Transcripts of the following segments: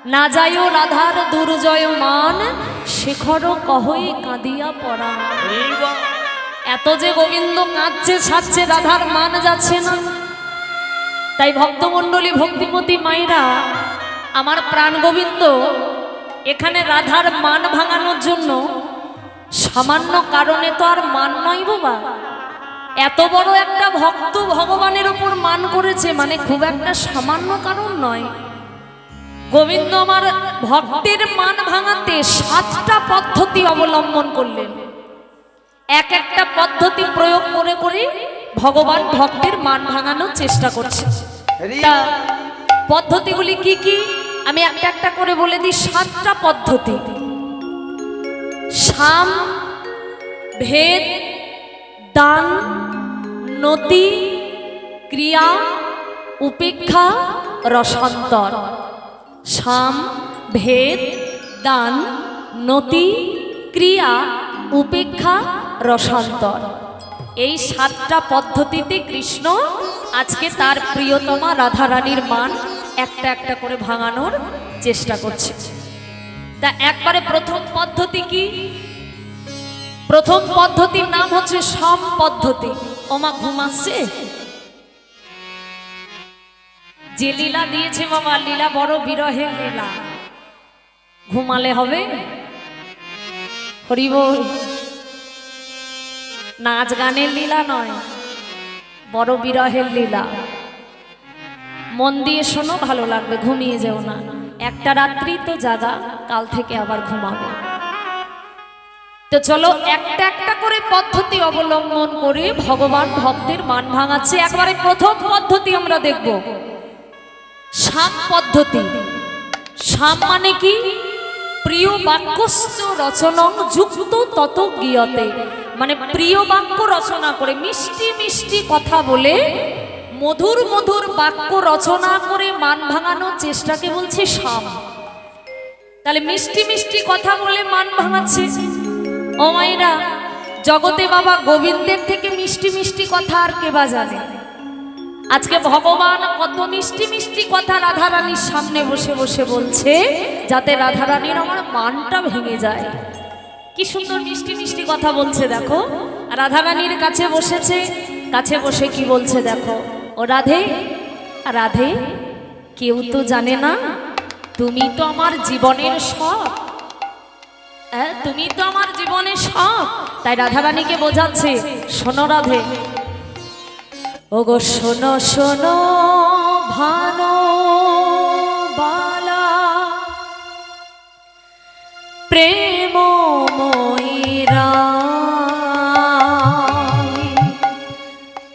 না যাইও রাধার দুর্জয় মান, শেখর কহই কাঁদিয়া পড়া। এত যে গোবিন্দ কাঁদছে ছাড়ছে, রাধার মান যাচ্ছে না। তাই ভক্তমণ্ডলী ভক্তিমতী মায়েরা, আমার প্রাণ গোবিন্দ এখানে রাধার মান ভাঙানোর জন্য সামান্য কারণে তো আর মান নয় বাবা, এত বড় একটা ভক্ত ভগবানের উপর মান করেছে, মানে খুব একটা সামান্য কারণ নয়। গোবিন্দ আমার ভক্তের মান ভাঙাতে 7টা পদ্ধতি অবলম্বন করলেন। এক একটা পদ্ধতি প্রয়োগ করে করে ভগবান ভক্তের মান ভাঙানোর চেষ্টা করছে। তা পদ্ধতিগুলি কি কি আমি একটা একটা করে বলে দিই। 7টা পদ্ধতি: সাম, ভেদ, দান, নতি, ক্রিয়া, উপেক্ষা, রসান্তর। সাম, ভেদ, দান, নতি, ক্রিয়া, উপেক্ষা, রসান্তর। এই 7টা পদ্ধতিতে কৃষ্ণ আজকে তার প্রিয়তমা রাধারানীর মান একটা একটা করে ভাঙানোর চেষ্টা করছে। তা একবারে প্রথম পদ্ধতি কি? প্রথম পদ্ধতির নাম হচ্ছে সাম পদ্ধতি। ওমা ঘুমাচ্ছে, যে লীলা দিয়েছে বাবা, লীলা বড় বিরহের লীলা, ঘুমালে হবে? হরি বল। নাচ গানের লীলা নয়, বড় বিরহের লীলা। মন দিয়ে শোনো, ভালো লাগবে, ঘুমিয়ে যেও না। একটা রাত্রি তো জাগা, কাল থেকে আবার ঘুমাবে। তো চলো একটা একটা করে পদ্ধতি অবলম্বন করে ভগবান ভক্তের মান ভাঙাচ্ছে। একবারে প্রথম পদ্ধতি আমরা দেখব সাম পদ্ধতি। সাম মানে কি? প্রিয় বাক্যশ্চ রচনং যুক্ত তত গীয়তে, মানে প্রিয় বাক্য রচনা করে, মিষ্টি মিষ্টি কথা বলে, মধুর মধুর বাক্য রচনা করে মান ভাঙানোর চেষ্টাকে বলছে সাম। তাহলে মিষ্টি মিষ্টি কথা বলে মান ভাঙাচ্ছে। ও মায়েরা, জগতে বাবা গোবিন্দের থেকে মিষ্টি মিষ্টি কথা আর কে বা জানে? আজকে ভগবান কত মিষ্টি মিষ্টি কথা রাধারানীর সামনে বসে বসে বলছে, যাতে রাধারানীর আমার মানটা ভেঙে যায়। কি সুন্দর মিষ্টি মিষ্টি কথা বলছে দেখো। রাধারানীর কাছে বসেছে, কাছে বসে কি বলছে দেখো। ও রাধে, রাধে, কেউ তো জানে না তুমি তো আমার জীবনের সব। তুমি তো আমার জীবনের সব। তাই রাধারানীকে বোঝাচ্ছে, শোনো রাধে, ওগো শোনো শোনো ভানো বালা, প্রেমময়ীরা,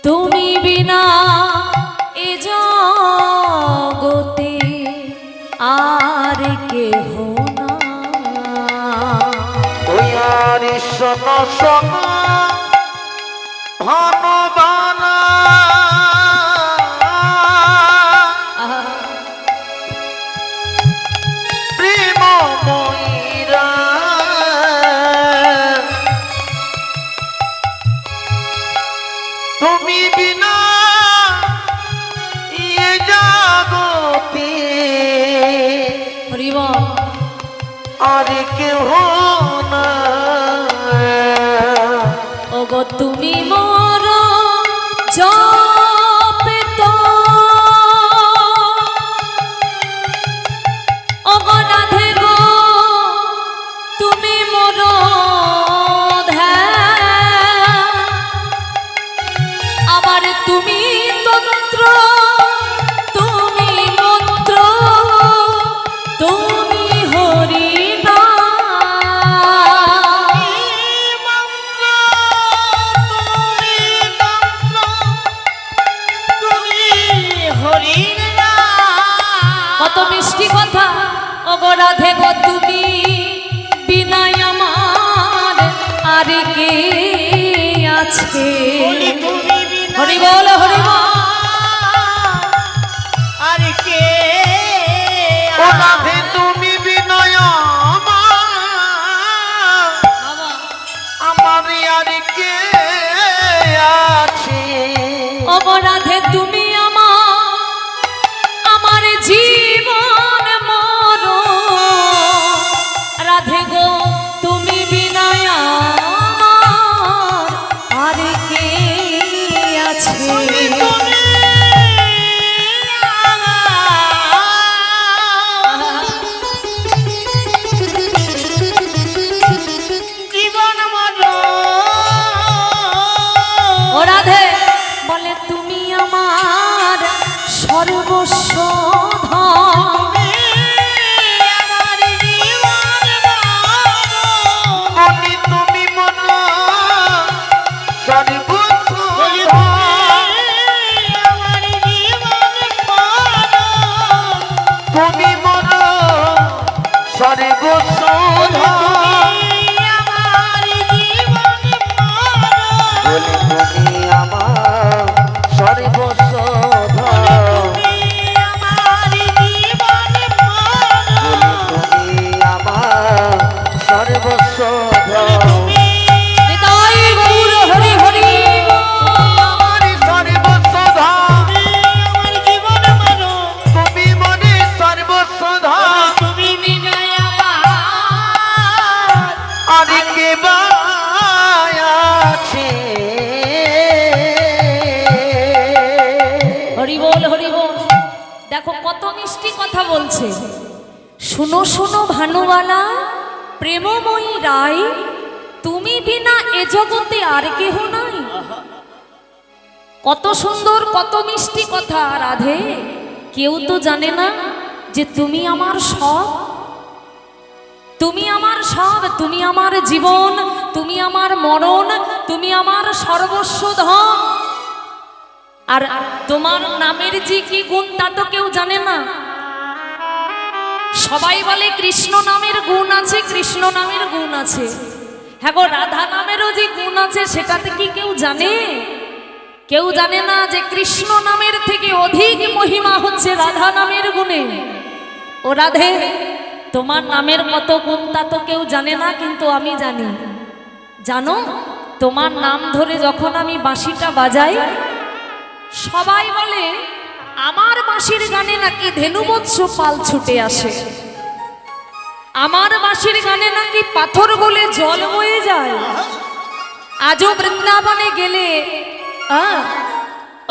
তুমি বিনা এ জগতে আর কেহ না। শোনো শোনো ভানো বালা, প্রেমময়ীরা, তুমি বিনা এ জগতে আর কেহ না। ওগো তুমি মোর জপিত, ওগো রাধে গো তুমি মোর ধ্যান, আবার তুমি তন্ত্র, তুমি মন্ত্র, তুমি হরি কত মিষ্টি কথা। ওগো রাধে গো তুমি বিনাই আমার আর কে আছে? হরি বল, হরি বল। আর কে রাধে তুমি বিনয় আমার আর কে আছে? ওগো রাধে তুমি আমার জীবন মরণ সর্বসুধ বলে তুমি আমার সর্বসুধ বলে তুমি আমার সর্বসুধ নিতাই গৌর হরি হরি আমার সর্বসুধ তুমি মনে সর্বসুধ আর কে বা আছে হরি বল হরি বল। দেখো কত মিষ্টি কথা বলছে। শুনো শুনো ভানুবালা প্রেমময়ী রায়, তুমি বিনা এ জগতে আর কেহ নাই। কত সুন্দর কত মিষ্টি কথা রাধে। কেউ তো জানে না যে তুমি আমার সব, তুমি আমার সব, তুমি আমার জীবন, তুমি আমার মরণ, তুমি আমার সর্বস্ব ধন। আর তোমার নামের যে কি গুণ তা তো কেউ জানে না। সবাই বলে কৃষ্ণ নামের গুণ আছে, কৃষ্ণ নামের গুণ আছে। হ্যাঁ গো, রাধা নামেরও যে গুণ আছে সেটাতে কি কেউ জানে? কেউ জানে না যে কৃষ্ণ নামের থেকে অধিক মহিমা হচ্ছে রাধা নামের গুণে। ও রাধে, তোমার নামের কত গুণ তা তো কেউ জানে না, কিন্তু আমি জানি। জানো, তোমার নাম ধরে যখন আমি বাঁশিটা বাজাই, সবাই বলে আমার বাঁশির গানে নাকি ধেনুবৎস পাল ছুটে আসে, আমার বাঁশির গানে নাকি পাথর বলে জল বয়ে যায়। আজও বৃন্দাবনে গেলে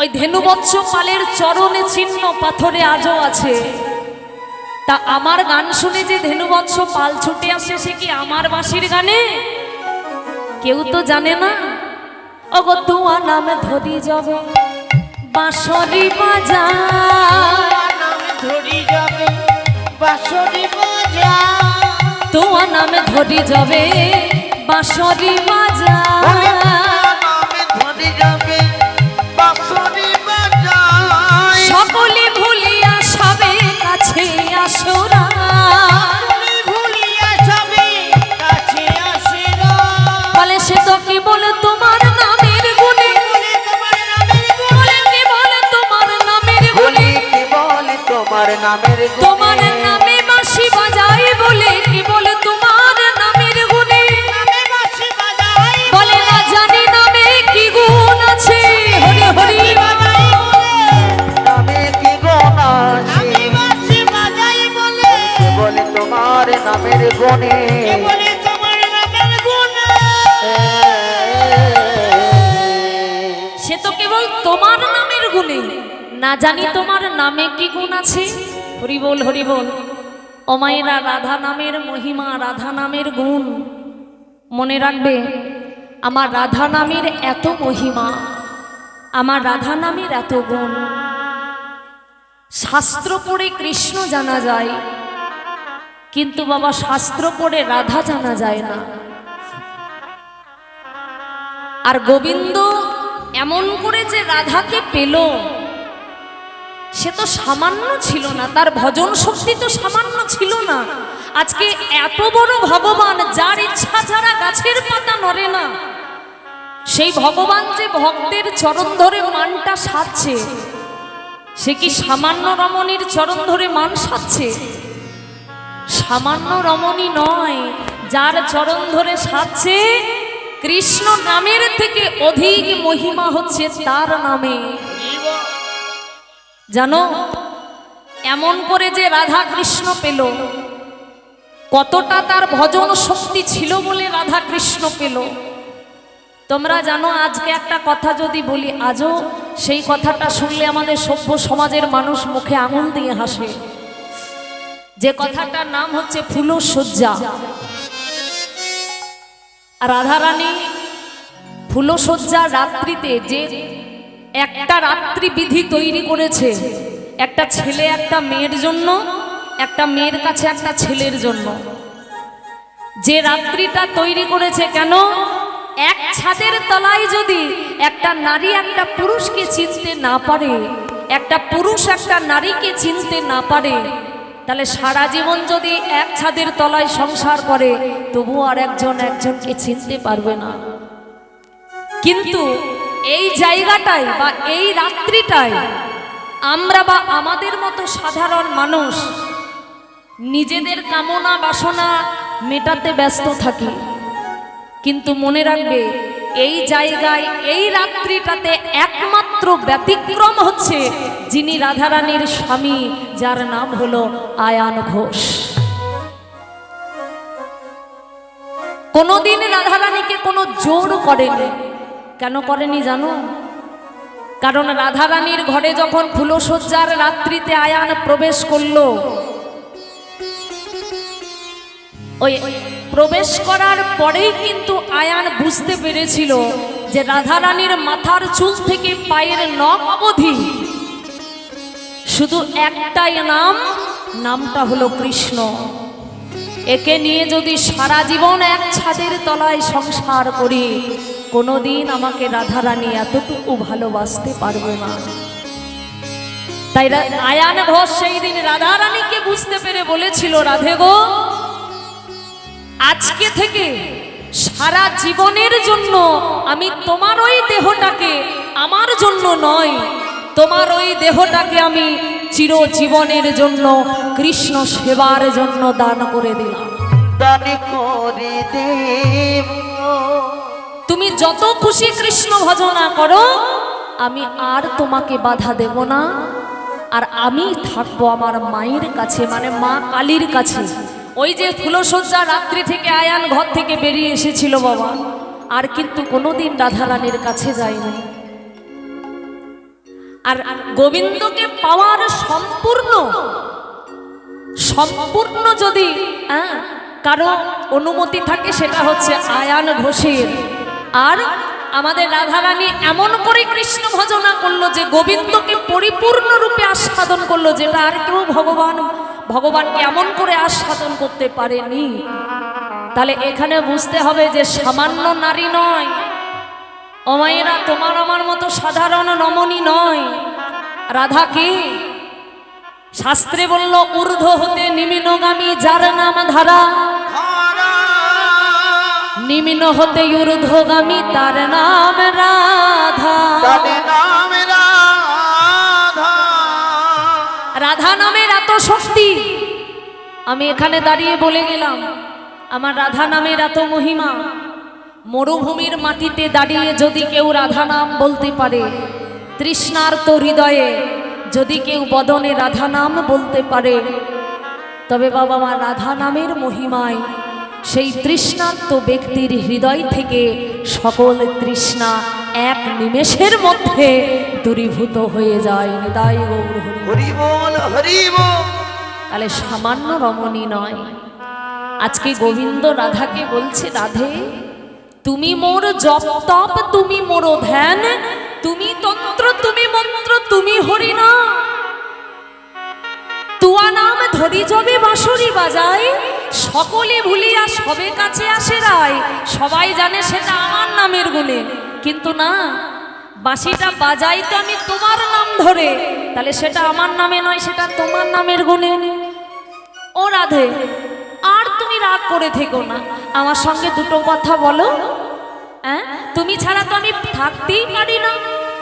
ওই ধেনুবৎস পালের চরণে চিহ্ন পাথরে আজও আছে। তা আমার গান শুনে যে ধেনুবৎস পাল ছুটে আসে, সে কি আমার বাঁশির গানে? কেউ তো জানে না। ওগো তুয়া নামে ধরি যাবে বাঁশরি বাজা, তুয়া নামে ধরি যাবে বাঁশরি বাজা, সকলে ভুলিয়া সবে কাছে আসরা, বলে সে তো কি বলে তোমার নামের গুণে, বলে কি বলে তোমার নামের গুণে, তোমার নামের তোমার নামে বাঁশি বাজাই, বলে কি বলে তোমার নামের গুণে, বলে না জানি নামে কি গুণ আছে। হরি হরি নামে কি গুণ আছে বলে তোমার নামের গুণে, সে তো কেবল তোমার নামের গুণে, না জানি তোমার নামে কি গুণ আছে। হরি বল হরি বল। ও মায়েরা, রাধা নামের মহিমা, রাধা নামের গুণ মনে রাখবে। আমার রাধা নামের এত মহিমা, আমার রাধা নামের এত গুণ। শাস্ত্র পড়ে কৃষ্ণ জানা যায়, কিন্তু বাবা শাস্ত্র পড়ে রাধা জানা যায় না। আর গোবিন্দ এমন করে যে রাধাকে পেল, সে তো সামান্য ছিল না, তার ভজন শক্তি তো সামান্য ছিল না। আজকে এত বড় ভগবান, যার ইচ্ছা ছাড়া গাছের পাতা নড়ে না, সেই ভগবান যে ভক্তের চরণ ধরে মানটা সাধছে, সে কি সামান্য রমণীর চরণ ধরে মান সাধছে? সামান্য রমণী নয়, যার চরণ ধরে সাধছে, কৃষ্ণ নামের থেকে অধিক মহিমা হচ্ছে তার নামে। জানো, এমন করে যে রাধা কৃষ্ণ পেল, কতটা তার ভজন শক্তি ছিল বলে রাধা কৃষ্ণ পেল। তোমরা জানো, আজকে একটা কথা যদি বলি, আজও সেই কথাটা শুনলে আমাদের সভ্য সমাজের মানুষ মুখে আঙুল দিয়ে হাসে। যে কথাটার নাম হচ্ছে ফুলশয্যা। রাধারানী ফুলশয্যা রাত্রিতে যে একটা রাত্রি বিধি তৈরি করেছে, একটা ছেলে একটা মেয়ের জন্য, একটা মেয়ের কাছে একটা ছেলের জন্য, যে রাত্রিটা তৈরি করেছে, কেন? এক ছাদের তলায় যদি একটা নারী একটা পুরুষকে চিনতে না পারে, একটা পুরুষ একটা নারীকে চিনতে না পারে, তাহলে সারা জীবন যদি এক ছাদের তলায় সংসার করে তবু আর একজনকে চিনতে পারবে না। কিন্তু এই জায়গাটাই বা এই রাত্রিটাই আমরা বা আমাদের মতো সাধারণ মানুষ নিজেদের কামনা বাসনা মেটাতে ব্যস্ত থাকি। কিন্তু মনে রাখবে, এই জায়গায় এই রাত্রিটাতে একমাত্র ব্যতিক্রম হচ্ছে যিনি রাধারানীর স্বামী, যার নাম হলো আয়ান ঘোষ। কোনোদিন রাধারানীকে কোনো জোর করেনি। কেন করেনি জানো? কারণ রাধারানীর ঘরে যখন ফুলশয্যার রাত্রিতে আয়ান প্রবেশ করলো, ওই প্রবেশ করার পরেই কিন্তু আয়ান বুঝতে পেরেছিল যে রাধারানীর মাথার চুল থেকে পায়ের নখ অবধি শুধু একটাই নামটা হলো কৃষ্ণ। একে নিয়ে যদি সারা জীবন এক ছাদের তলায় সংসার করি, কোনোদিন আমাকে রাধারানী এতটুকু ভালোবাসতে পারবে না। তাই আয়ান ঘোষ সেই দিন রাধারানীকে বুঝতে পেরে বলেছিল, রাধে গো, আজকে থেকে সারা জীবনের জন্য আমি তোমার ওই দেহটাকে, আমার জন্য নয়, তোমার ওই দেহটাকে আমি চিরজীবনের জন্য কৃষ্ণ সেবার জন্য দান করে দিলাম। দান করে দেব, তুমি যত খুশি কৃষ্ণ ভজনা করো, আমি আর তোমাকে বাধা দেব না। আর আমি থাকবো আমার মায়ের কাছে, মানে মা কালীর কাছে। ওই যে ফুলশয্যা রাত্রি থেকে আয়ান ঘর থেকে বেরিয়ে এসেছিল বাবা, আর কিন্তু কোনোদিন রাধারানীর কাছে যায়নি। আর গোবিন্দকে পাওয়ার সম্পূর্ণ যদি কারো অনুমতি থাকে, সেটা হচ্ছে আয়ান ঘোষের। আর আমাদের রাধারানী এমন করে কৃষ্ণ ভজনা করলো যে গোবিন্দকে পরিপূর্ণ রূপে আস্বাদন করলো, যেটা আর কেউ ভগবানকে এমন করে আস্বাদন করতে পারেনি। তাহলে এখানে বুঝতে হবে যে সামান্য নারী নয়, ও মায়েরা, তোমার আমার মতো সাধারণ রমণী নয়। রাধা কি? শাস্ত্রে বলল, ঊর্ধ্ব হতে নিম্নগামী যার নাম ধারা, নিম্ন হতে ঊর্ধ্বগামী তার নাম রাধা। রাধা নামের এত শক্তি, আমি এখানে দাঁড়িয়ে বলে গেলাম। আমার রাধা নামের এত মহিমা, মরুভূমির মাটিতে দাঁড়িয়ে যদি কেউ রাধা নাম বলতে পারে, তৃষ্ণার্ত হৃদয়ে যদি কেউ বদনে রাধা নাম বলতে পারে, তবে বাবা মা রাধা নামের মহিমায় সেই তৃষ্ণার্ত ব্যক্তির হৃদয় থেকে সকল তৃষ্ণা এক নিমেষের মধ্যে দূরীভূত হয়ে যায়। নিতাই গৌর হরি বল, হরি বল। তাহলে সামান্য রমণী নয়। আজকে গোবিন্দ রাধাকে বলছে, রাধে, তুমি মোর জপ তপ, তুমি মোর ধ্যান, তুমি তন্ত্র, তুমি মন্ত্র, তুমি হরি না। তুয়া নাম ধরি যবে বাঁশরি বাজাই, সকলে ভুলিয়া সবে কাছে আসে রায়। সবাই জানে সেটা আমার নামের গুণে, কিন্তু না, বাঁশিটা বাজাই তো আমি তোমার নাম ধরে, তাহলে সেটা আমার নামে নয়, সেটা তোমার নামের গুণে। ও রাধে, আর তুমি রাগ করে থেকো না, আমার সঙ্গে দুটো কথা বলো। তুমি ছাড়া তো আমি থাকতেই পারি না,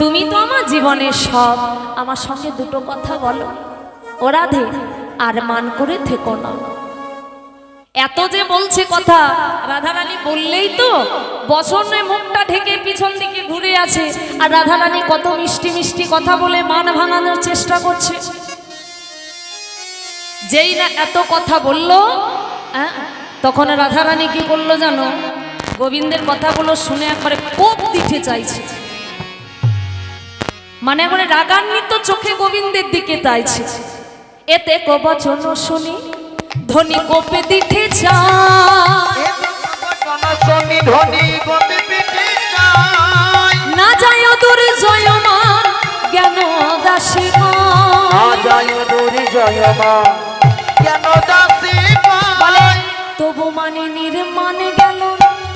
তুমি তো আমার জীবনের সব, আমার সঙ্গে দুটো কথা বলো। ও রাধে, আর মান করে থেকো না। এত যে বলছে কথা, রাধারানী বললেই তো বসনে মুখটা ঢেকে পিছন দিকে ঘুরে আছে, আর রাধারানী কত মিষ্টি মিষ্টি কথা বলে মান ভাঙানোর চেষ্টা করছে। যেই না এত কথা বলল, তখন রাধারানী কি করলো জানো? গোবিন্দের কথাগুলো শুনে একবারে কোপ দিতে চাইছে, মানে একবারে রাগান্বিত চোখে গোবিন্দের দিকে চাইছে। এতে কবচন শুনি ধনী কোপে দিতে চায়, না যায় দূর জয়মান জ্ঞান দাসী, বলে তবু মানে নির্মাণে গেল,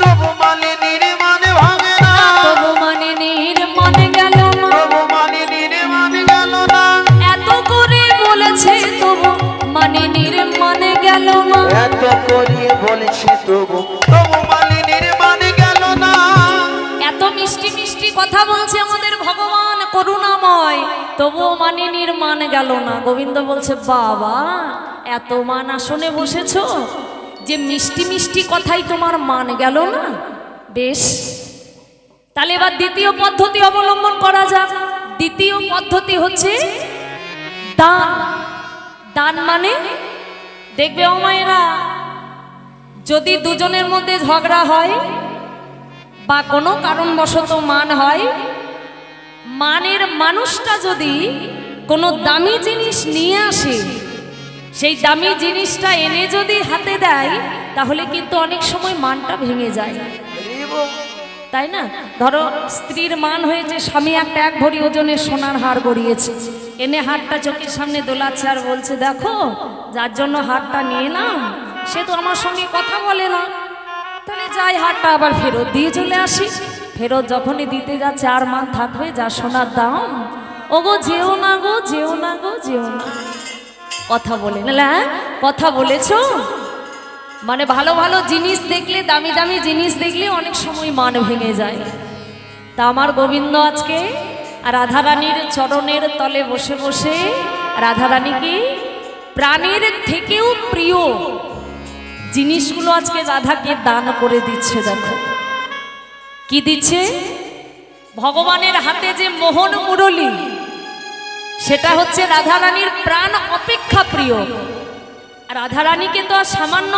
তবু মানে নির্মাণে ভাঙে না, তবু মানে নির্মাণে গেল না, তবু মানে নির্মাণে গেল না। এত করে বলেছে তবু মানে গেল না। এত করে বলছি তবু তবু মালিনীর মান গেল না। এত মিষ্টি মিষ্টি কথা বলছে আমাদের ভগবান করুণাময়, তবুও মানিনীর মান গেল না। গোবিন্দ বলছে বাবা এত মান আসনে বসেছো যে মিষ্টি মিষ্টি কথাই তোমার মান গেল না। বেশ, তাহলে এবার দ্বিতীয় পদ্ধতি অবলম্বন করা যাক। দ্বিতীয় পদ্ধতি হচ্ছে দান। দান মানে দেখবে ও মায়েরা, যদি দুজনের মধ্যে ঝগড়া হয় বা কোনো কারণবশত মান হয়, মানের মানুষটা যদি কোনো দামি জিনিস নিয়ে আসে, সেই দামি জিনিসটা এনে যদি হাতে দেয়, তাহলে কিন্তু অনেক সময় মানটা ভেঙে যায়, তাই না? ধরো স্ত্রীর মান হয়েছে, স্বামী একটা 1 ভরি ওজনের সোনার হার গড়িয়েছে, এনে হারটা চোখের সামনে দোলাচ্ছে আর বলছে দেখো যার জন্য হারটা নিয়ে এলাম সে তো আমার সঙ্গে কথা বলে না, তাহলে যাই হারটা আবার ফেরত দিয়ে চলে আসি। ফেরত যখনই দিতে যাচ্ছে আর মান থাকবে যা সোনার দাম, ও গো যেও না গো, যেও না গো, যেও না। কথা বলে না, কথা বলেছো মানে ভালো ভালো জিনিস দেখলে, দামি দামি জিনিস দেখলে অনেক সময় মান ভেঙে যায়। তা আমার গোবিন্দ আজকে রাধারানীর চরণের তলে বসে বসে রাধারানীকে প্রাণের থেকেও প্রিয় জিনিসগুলো আজকে রাধাকে দান করে দিচ্ছে। দেখো কি দিচ্ছে, ভগবানের হাতে যে মোহন মুরলী, সেটা হচ্ছে রাধারানীর প্রাণ অপেক্ষা প্রিয়। রাধারানীকে তো আর সামান্য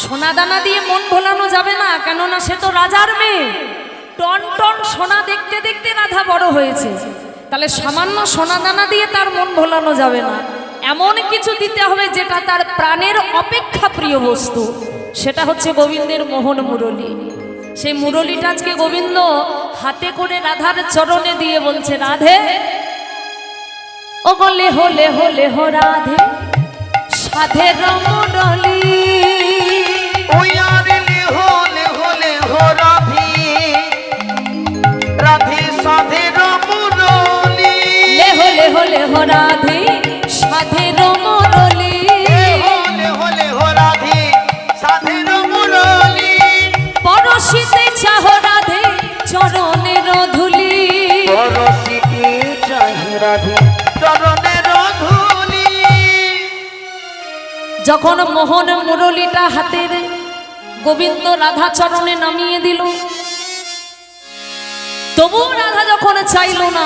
সোনা দানা দিয়ে মন ভোলানো যাবে না, কেননা সে তো রাজার মেয়ে। টন টন সোনা দেখতে দেখতে রাধা বড় হয়েছে, তাহলে সামান্য সোনা দানা দিয়ে তার মন ভোলানো যাবে না। এমন কিছু দিতে হবে যেটা তার প্রাণের অপেক্ষা প্রিয় বস্তু, সেটা হচ্ছে গোবিন্দের মোহন মুরলী। সেই মুরলীটা আজকে গোবিন্দ হাতে করে রাধার চরণে দিয়ে বলছে রাধে, ও গো লেহ লেহ লেহ রাধে সাধের মুরলী। ওই আর লেহ লেহ লেহ রাধি রাধি সাধের মুরলী। লেহ লেহ লেহ রাধে সাধের মুরলী। লেহ লেহ লেহ রাধি সাধের মুরলী। পরশিতে চাহ রাধে চরণের ধুলি। পরশিতে চাহ রাধি চরণের ধুলি। যখন মোহন মুরলীটা হাতের গোবিন্দ রাধা চরণে নামিয়ে দিল, তবু রাধা যখন চাইল না,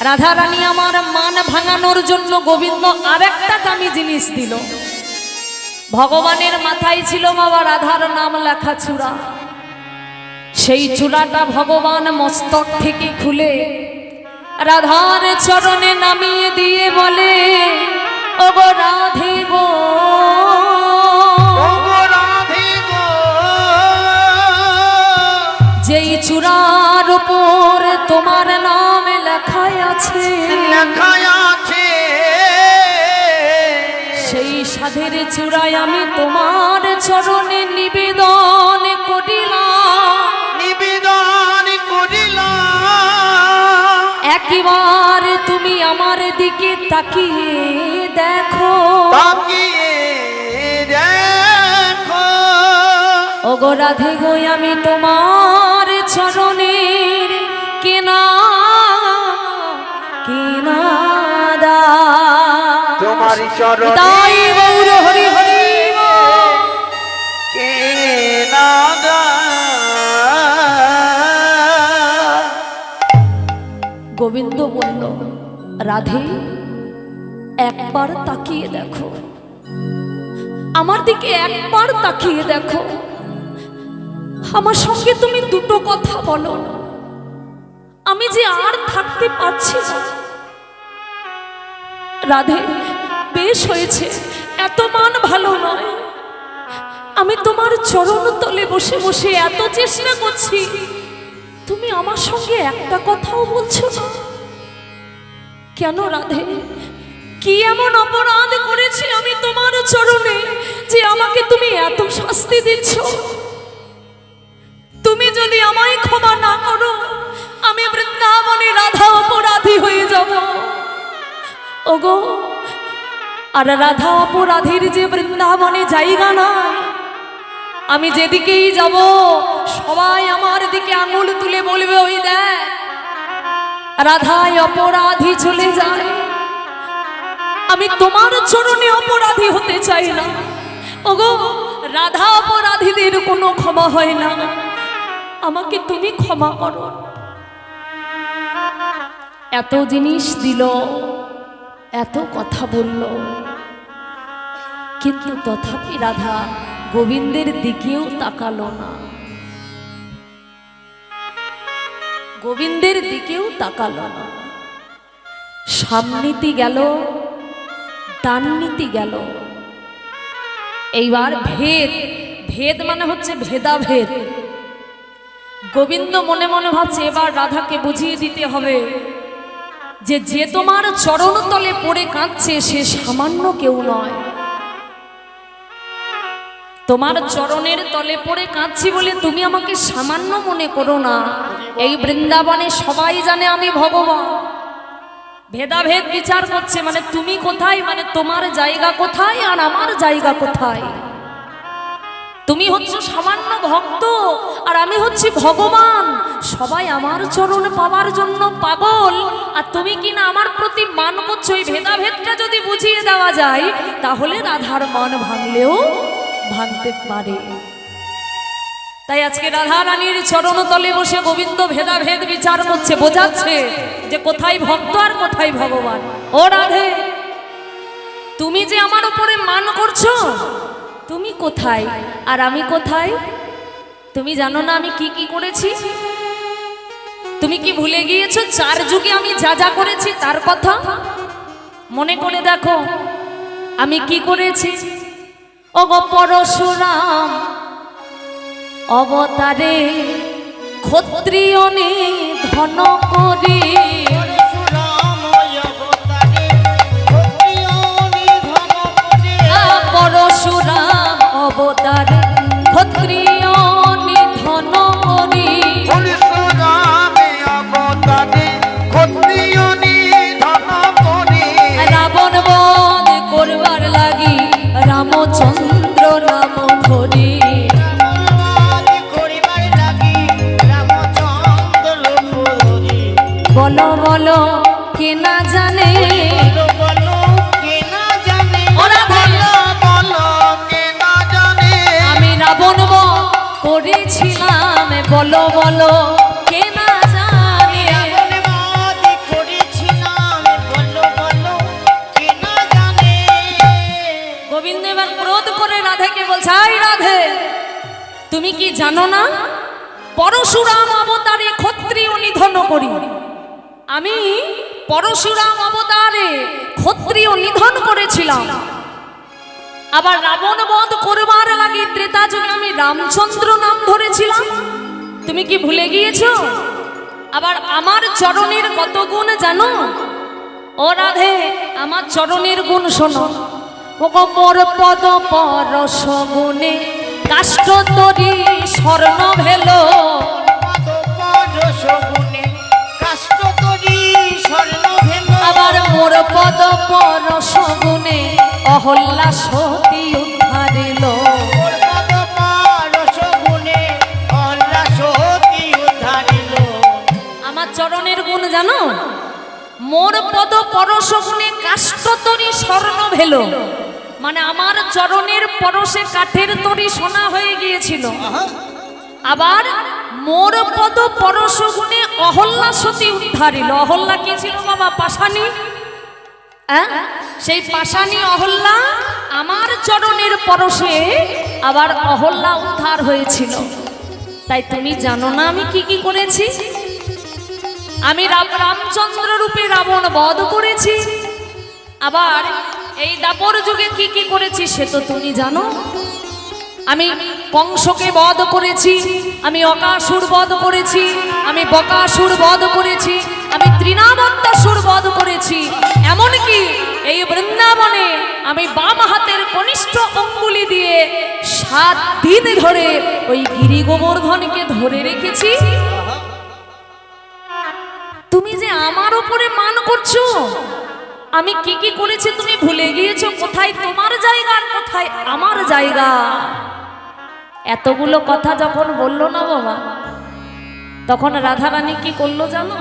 রাধা রানী আমার মান ভাঙানোর জন্য গোবিন্দ আরেকটা দামি জিনিস দিল। ভগবানের মাথায় ছিল বাবা রাধার নাম লেখা চূড়া, সেই চূড়াটা ভগবান মস্তক থেকে খুলে রাধার চরণে নামিয়ে দিয়ে বলে ও গো রাধে গো, ও গো রাধে গো। যেই চূড়ার উপর তোমার নাম লেখা আছে, লেখা আছে সেই সাধের চূড়ায় আমি তোমার চরণে নিবেদন করিলাম। নিবেদন করিলাম। একবার তুমি আমার দিকে তাকিয়ে দেখো, তাকিয়ে দেখো। ও গো রাধে গো আমি তোমার চরণের কেনা কেনা দা। তোমার চরণে তাই গৌর হরি হরি কে না দা। গোবিন্দ বলল রাধে একবার তাকিয়ে দেখো, আমার দিকে একবার তাকিয়ে দেখো, আমার সঙ্গে তুমি দুটো কথা বলো, আমি যে আর থাকতে পারছি না। রাধে বেশ হয়েছে, এত মান ভালো নয়, আমি তোমার চরণ তলে বসে বসে এত চেষ্টা করছি, তুমি আমার সঙ্গে একটা কথাও বলছো না কেন? রাধে কি এমন অপরাধ করেছি আমি তোমার চরণে যে আমাকে তুমি এত শাস্তি দিচ্ছ? তুমি যদি আমায় ক্ষমা না করো, আমি বৃন্দাবনে রাধা অপরাধী হয়ে যাব। ওগো আর রাধা অপরাধীর যে বৃন্দাবনে জায়গা নয়, আমি যেদিকেই যাব সবাই আমার দিকে আঙুল তুলে বলবে, ওই দেখ রাধাই অপরাধী চলে যায়। আমি তোমার চরণে অপরাধী হতে চাই না। ওগো রাধা অপরাধীদের কোনো ক্ষমা হয় না, আমাকে তুমি ক্ষমা করো। এত জিনিস দিল, এত কথা বলল, কিন্তু তথাপি রাধা গোবিন্দের দিকেও তাকালো না, গোবিন্দের দিকেও তাকালো না। সামনীতি গেল, ডাননীতি গেল। এইবার ভেদ, ভেদ মানে হচ্ছে ভেদাভেদ। গোবিন্দ মনে মনে ভাবছে এবার রাধাকে বুঝিয়ে দিতে হবে যে যে তোমার চরণ তলে পড়ে কাঁদছে সে সামান্য কেউ নয়। তোমার চরণের তলে পড়ে কাঁদছি বলে তুমি আমাকে সামান্য মনে করো না। এই বৃন্দাবনে সবাই জানে আমি ভগবান। ভেদাভেদ বিচার করছে, মানে তুমি কোথায়, মানে তোমার জায়গা কোথায় আর আমার জায়গা কোথায়। তুমি হচ্ছে সামান্য ভক্ত আর আমি হচ্ছি ভগবান। সবাই আমার চরণ পাওয়ার জন্য পাগল, আর তুমি কিনা আমার প্রতি মান করছো। এই ভেদাভেদটা যদি বুঝিয়ে দেওয়া যায় তাহলে রাধার মন ভাঙলেও ভাঙতে পারে। তাই আজকে রাধা রানীর চরণ তলে বসে গোবিন্দ ভেদাভেদ বিচার করছে, বোঝাচ্ছে যে কোথায় ভক্ত আর কোথায় ভগবান। ও রাধে, তুমি যে আমার উপরে মান করছো, তুমি কোথায় আর আমি কোথায়? তুমি জানো না আমি কি কি করেছি? তুমি কি ভুলে গিয়েছো 4 যুগে আমি যা যা করেছি তার কথা? মনে করে দেখো আমি কি করেছি। ওগো পরশুরাম অবতারে ক্ষত্রিয় নিধন করি, পরশুরাম অবতারে ক্ষত্রিয় নিধন করি, রাবণ বধ করবার লাগি রামচন্দ্র নাম ধরি। বলো বলো কে না জানে, আমি রাবণ বধ করেছিলাম। বলো বলো কে না জানে, গোবিন্দ এবার ক্রোধ করে রাধেকে বলছে, আই রাধে, তুমি কি জানো না পরশুরাম অবতারে ক্ষত্রিয় নিধন করি। আমি পরশুরাম অবতারে ক্ষত্রিয় নিধন করেছিলাম। আবার রাবণ বধ করবার লাগে ত্রেতা যুগে আমি রামচন্দ্র নাম ধরেছিলাম। তুমি কি ভুলে গিয়েছো? আবার আমার চরণের কত গুণ জানো? ও রাধে, আমার চরণের গুণ শোনো। ওগো মোর পদ পরশ গুণে কাষ্ঠ তরি স্বর্ণ ভেলো, আবার মোর পদ পরশ গুণে অহল্যা সতী উদ্ধারিল। আমার চরণের গুণ জানো? মোর পদ পরশ গুণে কাষ্ঠ তরি স্বর্ণ ভেলো, মানে আমার চরণের পরশে কাঠের তরি সোনা হয়ে গিয়েছিল। আবার মোর পদ পরশ গুণে অহল্যা সতী উদ্ধারিল। অহল্যা কি ছিল বাবা? পাষাণী। সেই পাষাণী অহল্যা আমার চরণের পরশে আবার অহল্যা উদ্ধার হয়েছিল। তাই তুমি জানো না আমি কি কি করেছি? আমি রামচন্দ্র রূপে রাবণ বধ করেছি। আবার এই দাপর যুগে কি কি করেছি সে তো তুমি জানো। আমি কংসকে বধ করেছি, আমি অকাসুর বধ করেছি, আমি বকাসুর বধ করেছি, আমি তৃণাবত্তাসুর বধ করেছি। এমনকি এই বৃন্দাবনে আমি বাম হাতের কনিষ্ঠ অঙ্গুলি দিয়ে 7 দিন ধরে ওই গিরি গোবর্ধনকে ধরে রেখেছি। তুমি যে আমার উপরে মান করছো, আমি কি কি করেছি তুমি ভুলে গিয়েছো? কোথায় তোমার জায়গা আর কোথায় আমার জায়গা? এতগুলো কথা যখন বললো না বাবা, তখন রাধারানী কি করলো জানো?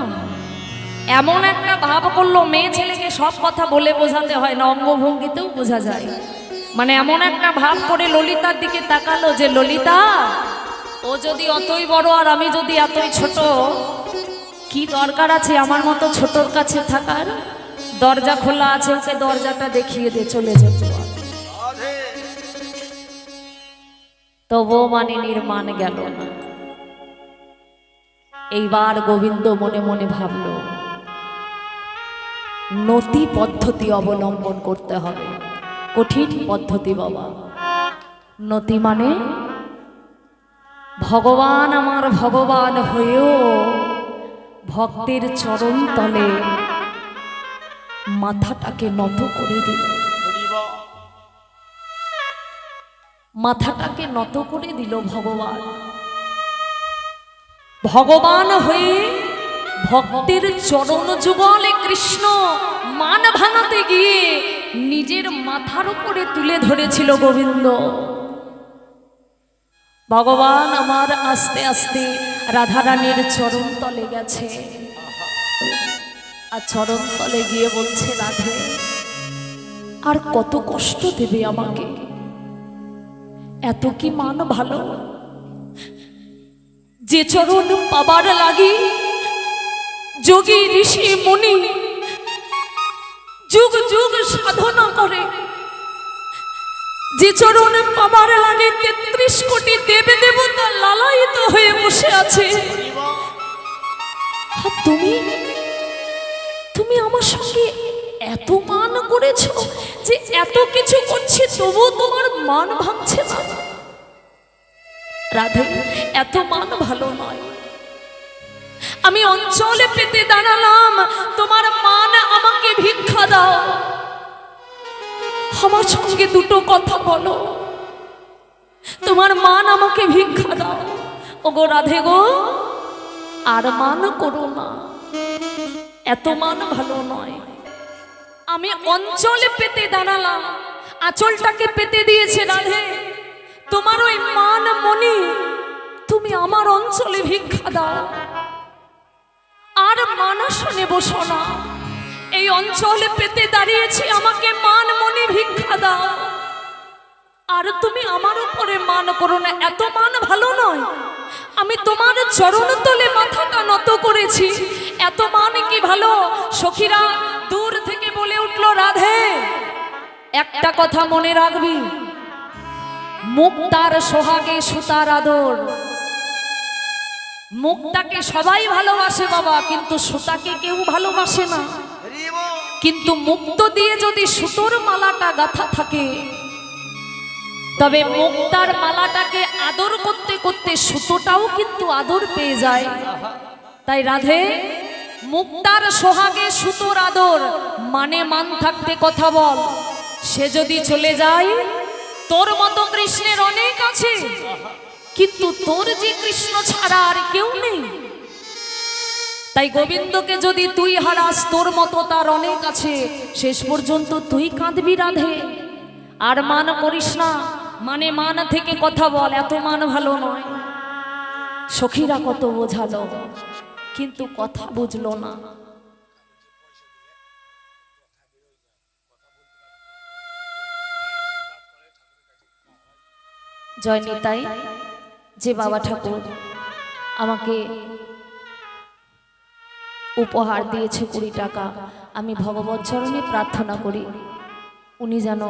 এমন একটা ভাব করলো, মেয়ে ছেলেকে সব কথা বলে বোঝাতে হয় না, অঙ্গভঙ্গিতেও বোঝা যায়। মানে এমন একটা ভাব করে ললিতার দিকে তাকালো যে, ললিতা ও যদি অতই বড় আর আমি যদি এতই ছোট, কি দরকার আছে আমার মতো ছোটর কাছে থাকার? দরজা খোলা আছে, ওকে দরজাটা দেখিয়ে দিয়ে চলে যেত। তবুও মানিনীর মান গেল না। এইবার গোবিন্দ মনে মনে ভাবল, নতি পদ্ধতি অবলম্বন করতে হবে। কঠিন পদ্ধতি বাবা। নতি মানে ভগবান আমার ভগবান হয়েও ভক্তের চরণ তলে মাথাটাকে নত করে দিল। মাথাটাকে নত করে দিল ভগবান। ভগবান হয়ে ভক্তের চরণ যুগলে কৃষ্ণ মান ভাঙাতে গিয়ে নিজের মাথার উপরে তুলে ধরেছিল গোবিন্দ। ভগবান আমার আস্তে আস্তে রাধারানীর চরণ তলে গেছে, আর চরণ তলে গিয়ে বলছে, রাধে আর কত কষ্ট দেবে আমাকে? এত কি মান ভালো যে চরণ পাবার লাগি যোগী ঋষি মুনি যুগ যুগ সাধনা করে, যে চরণ পাবার লাগে ৩৩ কোটি দেব দেবতা লালায়িত হয়ে বসে আছে। তুমি তুমি আমার সঙ্গে এত মান করেছো যে এত কিছু করছি তবু তোমার মান ভাঙছে না। রাধে এত মান ভালো নয়। আমি অঞ্চলে পেতে দাঁড়ালাম, তোমার মান আমাকে ভিক্ষা দাও, আমার সঙ্গে দুটো কথা বলো, তোমার মান আমাকে ভিক্ষা দাও। ওগো রাধে গো, আর মান করো না, এত মান ভালো নয়। আমি অঞ্চলে পেতে দাঁড়ালাম, আঁচলটাকে পেতে দিয়েছে রাধে, তোমার ওই মান মনি তুমি আমার অঞ্চলে ভিক্ষা দাও, আর মানাসনে বসো না। এই অঞ্চলে পেতে দাঁড়িয়েছি, আমাকে মান মনি ভিক্ষা দাও, আর তুমি আমার উপরে মান করো না, এত মান ভালো নয়। আমি তোমার চরণ তলে মাথাটা নত করেছি, এত মান কি ভালো? সখীরা দূর থেকে বলে উঠল, রাধে একটা কথা মনে রাখবি, মুক্তার সোহাগে সুতার আদর। মুক্তাকে সবাই ভালোবাসে বাবা, কিন্তু সুতাকে কেউ ভালোবাসে না। কিন্তু মুক্ত দিয়ে যদি সুতোর মালাটা গাঁথা থাকে, তবে মুক্তার মালাটাকে আদর করতে করতে সুতোটাও কিন্তু আদর পেয়ে যায়। তাই রাধে, মুক্তার সোহাগে সুতোর আদর মানে মান থাকতে কথা বল। সে যদি চলে যায়, তোর মতো কৃষ্ণের অনেক আছে, কিন্তু তোর যে কৃষ্ণ ছাড়া আর কেউ নেই। তাই গোবিন্দকে যদি তুই হারাস, তোর মতো তার অনেক আছে, শেষ পর্যন্ত তুই কাঁদবি রাধে। আর মান করিস না, মানে মান থেকে কথা বল, এত মান ভালো নয়। সখীরা কত বোঝালো, কিন্তু কথা বুঝলো না। জয় নিতাই। যে বাবা ঠাকুর আমাকে উপহার দিয়েছে 20 টাকা, আমি ভগবত চরণে প্রার্থনা করি উনি যেন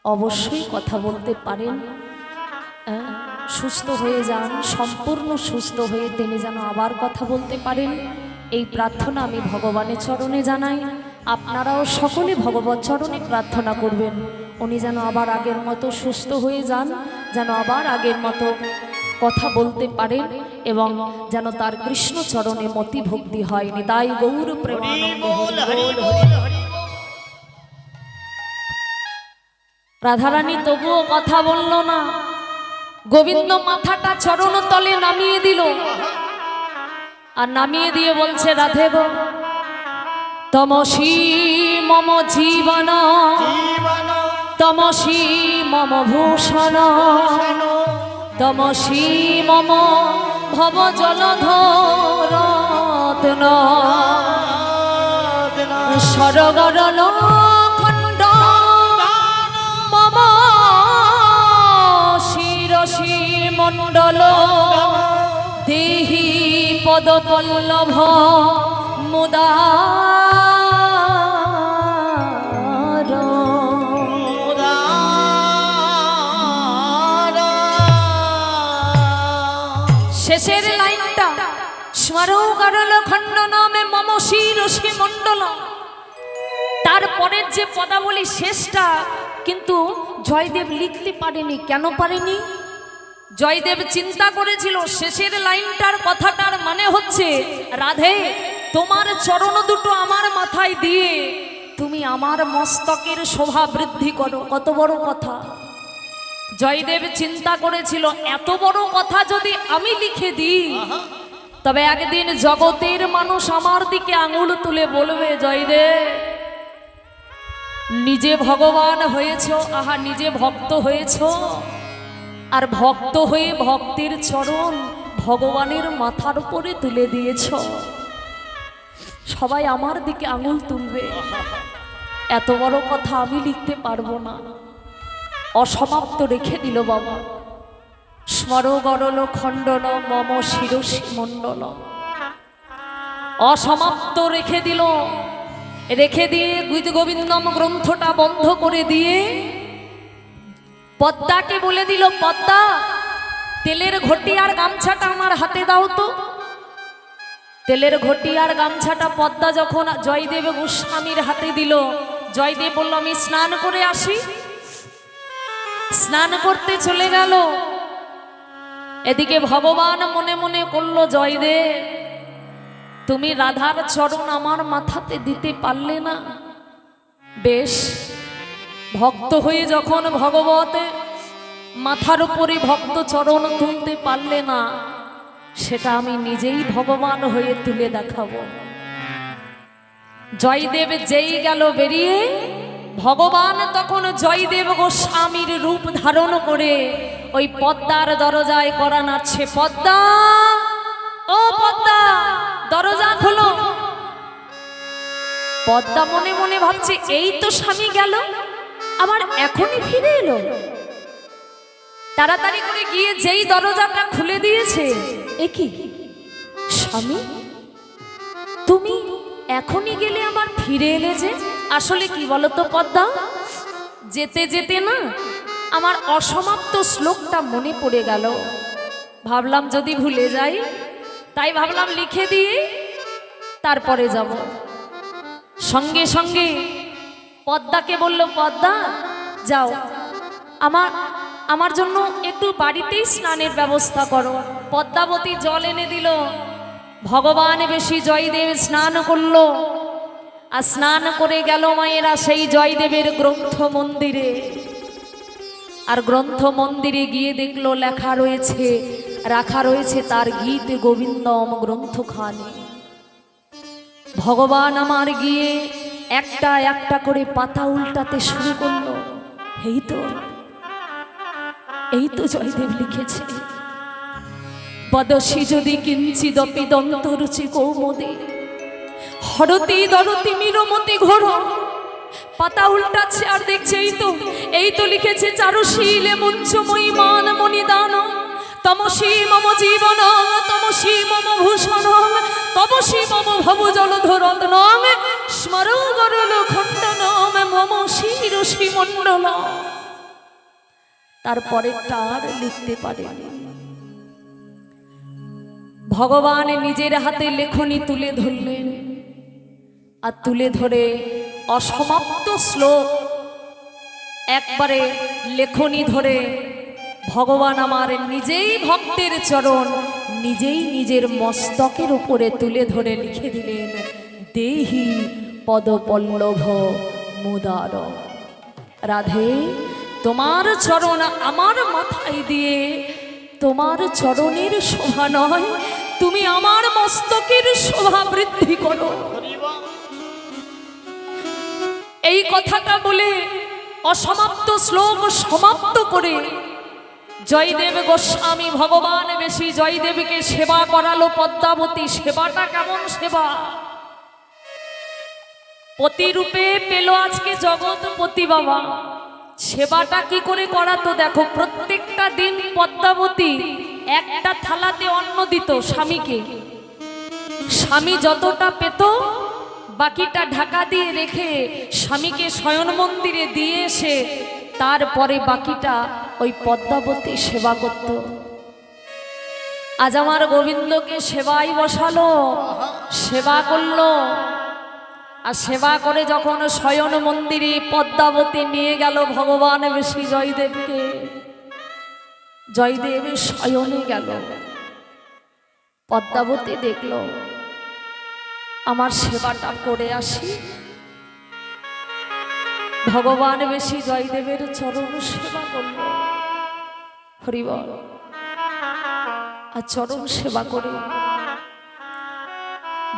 অবশ্যই কথা বলতে পারেন, সুস্থ হয়ে যান, সম্পূর্ণ সুস্থ হয়ে তিনি যেন আবার কথা বলতে পারেন। এই প্রার্থনা আমি ভগবানের চরণে জানাই। আপনারাও সকলে ভগবত চরণে প্রার্থনা করবেন উনি যেন আবার আগের মতো সুস্থ হয়ে যান, যেন আবার আগের মতো কথা বলতে পারেন, এবং যেন তার কৃষ্ণ চরণে মতি ভক্তি হয়। নিতাই গৌর প্রেমানন্দ। রাধারানী তবুও কথা বলল না। গোবিন্দ মাথাটা চরণ তলে নামিয়ে দিল, আর নামিয়ে দিয়ে বলছে, রাধে গো তমসি মম জীবন জীবন তমসি মম ভূষণ তমসি মম ভব জলধরত্ন সরগরল খণ্ড মম শিরসি মণ্ডল দেহি পদপল্লভ মুদার শেষের লাইনটা স্মরগরল খণ্ড নামে মম শিরসি মণ্ডল, তারপরের যে পদাবলী শেষটা কিন্তু জয়দেব লিখতে পারেনি। কেন পারেনি? জয়দেব চিন্তা করেছিল শেষের লাইনটার কথাটার মানে হচ্ছে, রাধে তোমার চরণ দুটো আমার মাথায় দিয়ে তুমি আমার মস্তকের শোভা বৃদ্ধি করো। কত বড় কথা! জয়দেব চিন্তা করেছিল এত বড় কথা যদি আমি লিখে দিই তবে একদিন জগতের মানুষ আমার দিকে আঙুল তুলে বলবে, জয়দেব নিজে ভগবান হয়েছ, আহা নিজে ভক্ত হয়েছ, আর ভক্ত হয়ে ভক্তের চরণ ভগবানের মাথার উপরে তুলে দিয়েছ, সবাই আমার দিকে আঙুল তুলবে। এত বড় কথা আমি লিখতে পারবো না। অসমাপ্ত রেখে দিল বাবা। স্মরগরল খণ্ডন মম শিরসি মণ্ডল, অসমাপ্ত রেখে দিল। রেখে দিয়ে গীত গোবিন্দম গ্রন্থটা বন্ধ করে দিয়ে পদ্মাকে বলে দিল, পদ্মা তেলের ঘটি আর গামছাটা আমার হাতে দাও তো। তেলের ঘটি আর গামছাটা পদ্মা যখন জয়দেব গোস্বামীর হাতে দিল, জয়দেব বলল আমি স্নান করে আসি। স্নান করতে চলে গেল। এদিকে ভগবান মনে মনে করলো, জয়দেব তুমি রাধার চরণ আমার মাথাতে দিতে পারলে না। বেশ, ভক্ত হয়ে যখন ভগবত মাথার উপরে ভক্ত চরণ তুলতে পারলে না, সেটা আমি নিজেই ভগবান হয়ে তুলে দেখাবো। জয়দেব যেই গেল বেরিয়ে, ভগবান তখন জয়দেব গোস্বামীর রূপ ধারণ করে ওই পদ্মার দরজায় কড়া নাড়ছে। পদ্মা, ও পদ্মা, দরজা খোলো। পদ্মা মনে মনে ভাবছে এই তো স্বামী গেল, আবার এখনই ফিরে এলো। তাড়াতাড়ি করে গিয়ে যেই দরজাটা খুলে দিয়েছে, এ কি স্বামী, তুমি এখনই গেলে আবার ফিরে এলে যে? আসলে কি বলতো পদ্মা, যেতে যেতে না আমার অসমাপ্ত শ্লোকটা মনে পড়ে গেল। ভাবলাম যদি ভুলে যাই, তাই ভাবলাম লিখে দিয়ে তারপরে যাব। সঙ্গে সঙ্গে পদ্মাকে বলল, পদ্মা যাও, আমার জন্য একটু বাড়িতেই স্নানের ব্যবস্থা করো। পদ্মাবতী জল এনে দিল। ভগবান বেশি জয়দেব স্নান করলো। আর স্নান করে গেল মায়েরা সেই জয়দেবের গ্রন্থ মন্দিরে। আর গ্রন্থ মন্দিরে গিয়ে দেখলো লেখা রয়েছে, রাখা রয়েছে তার গীত গোবিন্দম গ্রন্থখানি। ভগবান আমার গিয়ে একটা একটা করে পাতা উল্টাতে শুরু করলো। এই তো জয়দেব লিখেছে, বদসি যদি কিঞ্চিদপি দন্তরুচি কৌমদে হরতি দরতি মিরমতি ঘোর। পাতা উল্টাচ্ছে আর দেখছে এই তো লিখেছে, চারুশীলে মুঞ্চময়ী মান মণিদান তমসি মম জীবন তমসি মম ভূষণ তমসি মম ভব জলধরত্ন স্মরগরল খণ্ডন মম শিরসি মণ্ডল। তারপরেরটা আর লিখতে পারেনি। ভগবান নিজের হাতে লেখনী তুলে ধরলেন, আর তুলে ধরে অসমাপ্ত শ্লোক একবারে লেখনী ধরে ভগবান আমার নিজেই ভক্তের চরণ নিজেই নিজের মস্তকের উপরে তুলে ধরে লিখে দিলেন, দেহি পদপল্লভ মুদার। রাধে তোমার চরণ আমার মাথায় দিয়ে তোমার চরণের শোভা নয়, তুমি আমার মস্তকের শোভা বৃদ্ধি করো। এই কথাটা বলে অসমাপ্ত শ্লোক সমাপ্ত করে জয়দেব গোস্বামী ভগবান বেশি জয়দেবকে সেবা করালো পদ্মাবতী। সেবাটা কেমন সেবা? পতিরূপে পেল আজকে জগৎপতি বাবা। সেবাটা কি করে করাতো দেখো, প্রত্যেকটা দিন পদ্মাবতী একটা থালাতে অন্ন দিত স্বামীকে। স্বামী যতটা পেত বাকিটা ঢাকা দিয়ে রেখে স্বামীকে শয়ন মন্দিরে দিয়ে এসে তারপরে বাকিটা ওই পদ্মাবতী সেবা করত। আজ আমার গোবিন্দকে সেবাই বসালো, সেবা করলো। আর সেবা করে যখন শয়ন মন্দিরে পদ্মাবতী নিয়ে গেল ভগবান বেশি জয়দেবকে, জয়দেব শয়নে গেল। পদ্মাবতী দেখল আমার সেবাটা করে আসি। ভগবান বেশি জয়দেবের চরণ সেবা করল, হরিবল। আর চরণ সেবা করে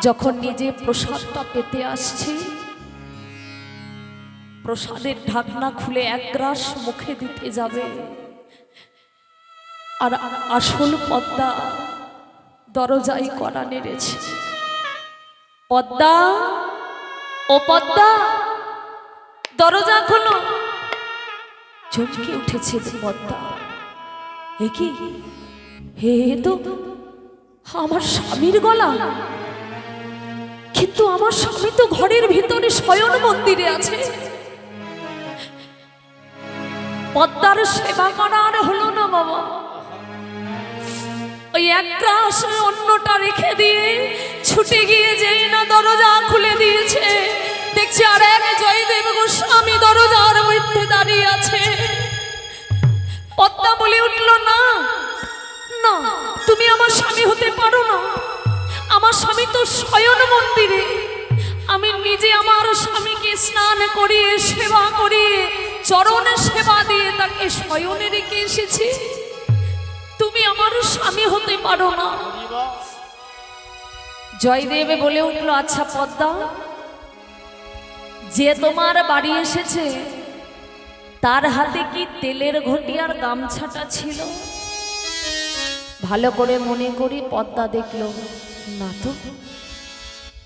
যখন নিজে প্রসাদটা পেতে আসছে, প্রসাদের ঢাকনা খুলে এক গ্রাস মুখে দিতে যাবে, আর আসল পদ্মা দরজায় কড়া নেড়েছে। পদ্মা, ও পদ্মা, দরজা খোলো। চমকে উঠেছে পদ্মা। এ কি? হে তো আমার স্বামীর গলা, কিন্তু আমার স্বামী তো ঘরের ভিতরে শয়ন মন্দিরে আছে। পদ্মার সেবা করার হলো না বাবা। ওই এক গ্রাস অন্নটা রেখে দিয়ে ছুটে গিয়ে যেই না দরজা খুলে দিয়েছে, দেখছি আর এক জয়দেব গোস্বামী দরজার মধ্যে দাঁড়িয়ে আছে। পদ্মা বলে উঠল, না না, তুমি আমার স্বামী হতে পারো না। আমার স্বামী তো শয়ন মন্দিরে। আমি নিজে আমার স্বামীকে স্নান করিয়ে সেবা করিয়ে চরণে সেবা দিয়ে তাকে শয়নে রেখে এসেছি। তুমি আমার স্বামী হতে পারো না। জয়দেব বলে উঠল, আচ্ছা পদ্মা, যে তোমার বাড়ি এসেছে তার হাতে কি তেলের ঘটি আর গামছাটা ছিল? ভালো করে মনে করি পদ্মা দেখল, না তো,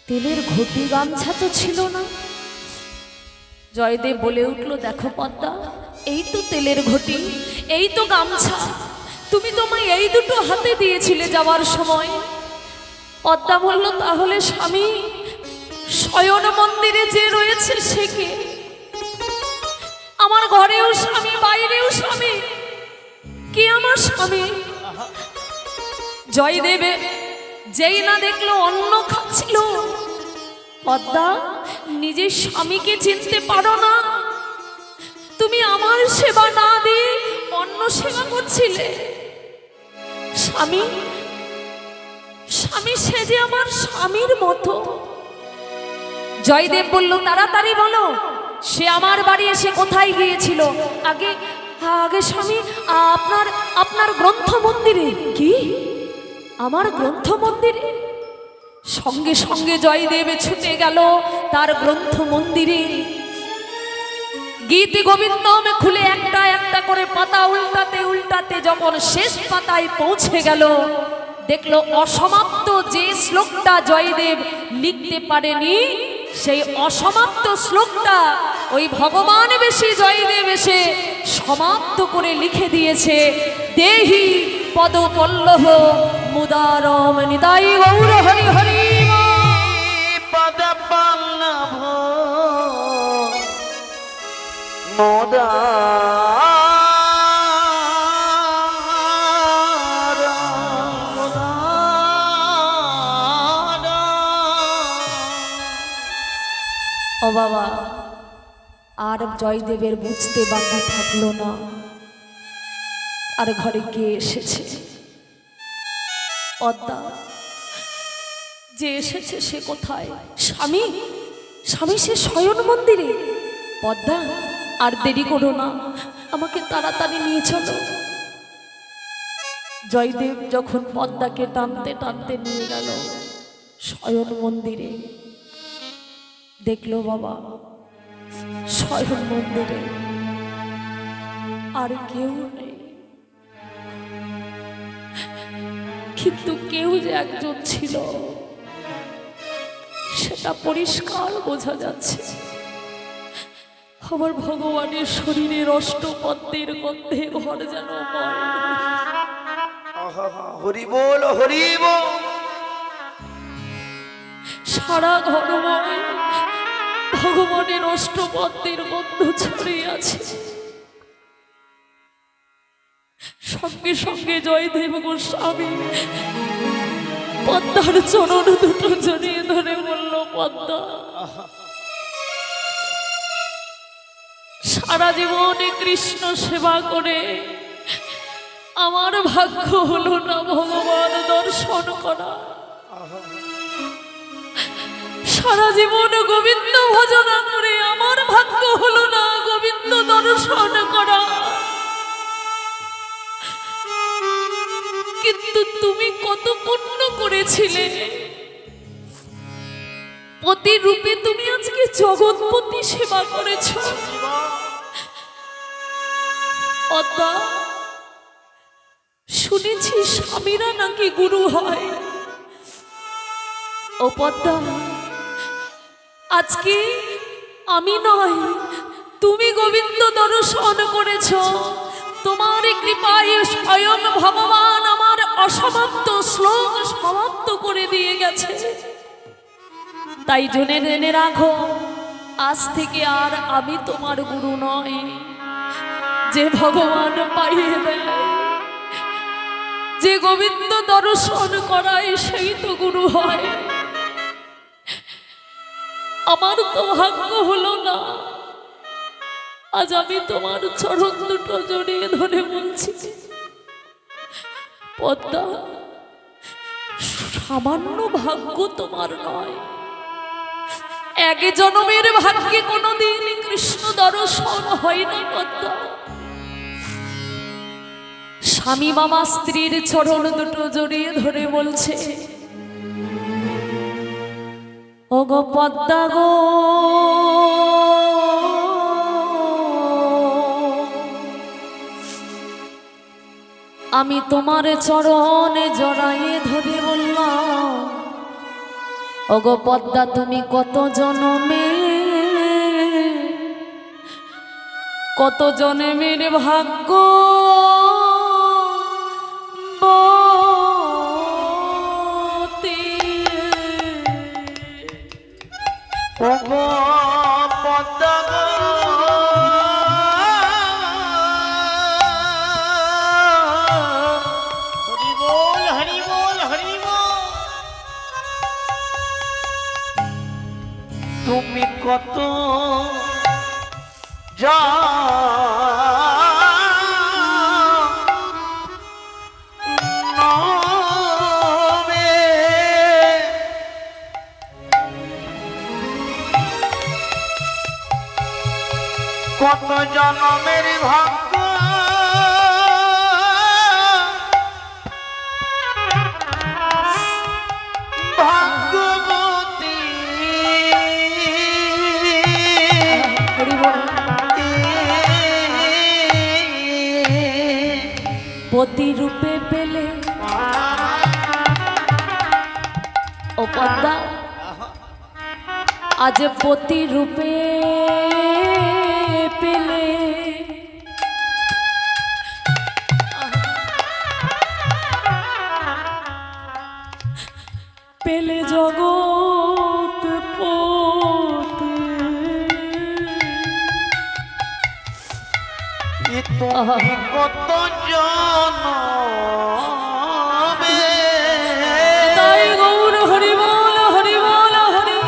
তেলের ঘটি গামছা তো ছিল না। জয়দেব বলে উঠল, দেখো পদ্মা, এই তো তেলের ঘটি, এই তো গামছা, তুমি তোমায় এই দুটো হাতে দিয়েছিলে যাওয়ার সময়। পদ্মা বলল, তাহলে স্বামী শয়ন মন্দিরে যে রয়েছে সে কে? আমার ঘরেও স্বামী, বাইরেও স্বামী, কে আমার স্বামী? জয়দেবে যেই না দেখলো অন্ন খাচ্ছিল, পদ্মা নিজের স্বামীকে চিনতে পারো না? তুমি আমার সেবা না দিয়ে অন্য সেবা করছিলে। স্বামী, স্বামী সে যে আমার স্বামীর মতো। জয়দেব বলল, তাড়াতাড়ি বলো, সে আমার বাড়ি এসে কোথায় গিয়েছিল? আগে আগে স্বামী, আপনার আপনার গ্রন্থ মন্দিরে। কি? আমার গ্রন্থ মন্দিরে? সঙ্গে সঙ্গে জয়দেব ছুটে গেল তার গ্রন্থ মন্দিরে। গীত গোবিন্দম খুলে একটা একটা করে পাতা উল্টাতে উল্টাতে যখন শেষ পাতায় পৌঁছে গেল, দেখলো অসমাপ্ত যে শ্লোকটা জয়দেব লিখতে পারেনি, সেই অসমাপ্ত শ্লোকটা ওই ভগবান বেশি জয়দেব এসে সমাপ্ত করে লিখে দিয়েছে। দেহি পদ পল্লব মুদারম নিতাই গৌর হরি হরি। পদ পল্লব ও বাবা, আর জয়দেবের বুঝতে বাকি থাকলো না। আর ঘরে কে এসেছে? পদ্মা। যে এসেছে সে কোথায়? স্বামী, স্বামী সে শয়ন মন্দিরে। পদ্মা, আর দেরি করো না, আমাকে তাড়াতাড়ি নিয়ে চলো। জয়দেব যখন পদ্মাকে টানতে টানতে নিয়ে গেল শয়ন মন্দিরে, দেখলো বাবা স্বয়ং মন্দিরে আর কেউ নেই, কিন্তু কেউ যে একজন ছিল সেটা পরিষ্কার বোঝা যাচ্ছে। আমার ভগবানের শরীরের অষ্টপদ্মের গন্ধে ঘর যেন ময়। হরি বল হরি বল। সারা ঘরময় ভগবানের অষ্টপদ্মের গন্ধ ছড়িয়ে আছে। সঙ্গে সঙ্গে জয়দেব গোস্বামী পদ্মার চরণ দুটো জড়িয়ে ধরে বলল, পদ্মা, সারা জীবনে কৃষ্ণ সেবা করে আমার ভাগ্য হলো না ভগবান দর্শন করা। সারা জীবন গোবিন্দ ভজনা করে আমার ভাগ্য হলো না গোবিন্দ দর্শন করা। কিন্তু তুমি কত পুণ্য করেছিলে, পতি রূপে তুমি আজকে জগৎপতি সেবা করেছ। পদ্মা, শুনেছি স্বামীরা নাকি গুরু হয়। ও পদ্মা, আজকে আমি নয় তুমি গোবিন্দ দর্শন করেছ। তোমার কৃপায় স্বয়ং ভগবান আমার অসমাপ্ত শ্লোক সমাপ্ত করে দিয়ে গেছে। তাই জেনে জেনে রাখো, আজ থেকে আর আমি তোমার গুরু নয়। যে ভগবান পাইয়ে দেয়, যে গোবিন্দ দর্শন করায়, সেই তো গুরু হয়। আমার তো ভাগ্য হলো না। আজ আমি তোমার চরণ দুটো জড়িয়ে ধরে বলছি, পদ্মা, সামান্য ভাগ্য তোমার নয়। এক জন্মের ভাগ্যে কোনোদিন কৃষ্ণ দর্শন হয় না। পদ্মা, স্বামী মামা স্ত্রীর চরণ দুটো জড়িয়ে ধরে বলছে, ওগো পদ্মা গো, আমি তোমার চরণে জড়াইয়ে ধরে বললাম, ওগো পদ্মা, তুমি কত জনমের ভাগ্য ওগো পদ্মা গো, হরি বল হরি বল হরি বল। তুমি কত কত জনমের ভাগ্য ভাগ্যবতী পতি রূপে পেলে। ও পদ্মা, আজ পতি রূপে পেলে, পেলে জগৎ পতি। তুমি কত জনমে, তাই গৌর হরি বল হরি বল হরি।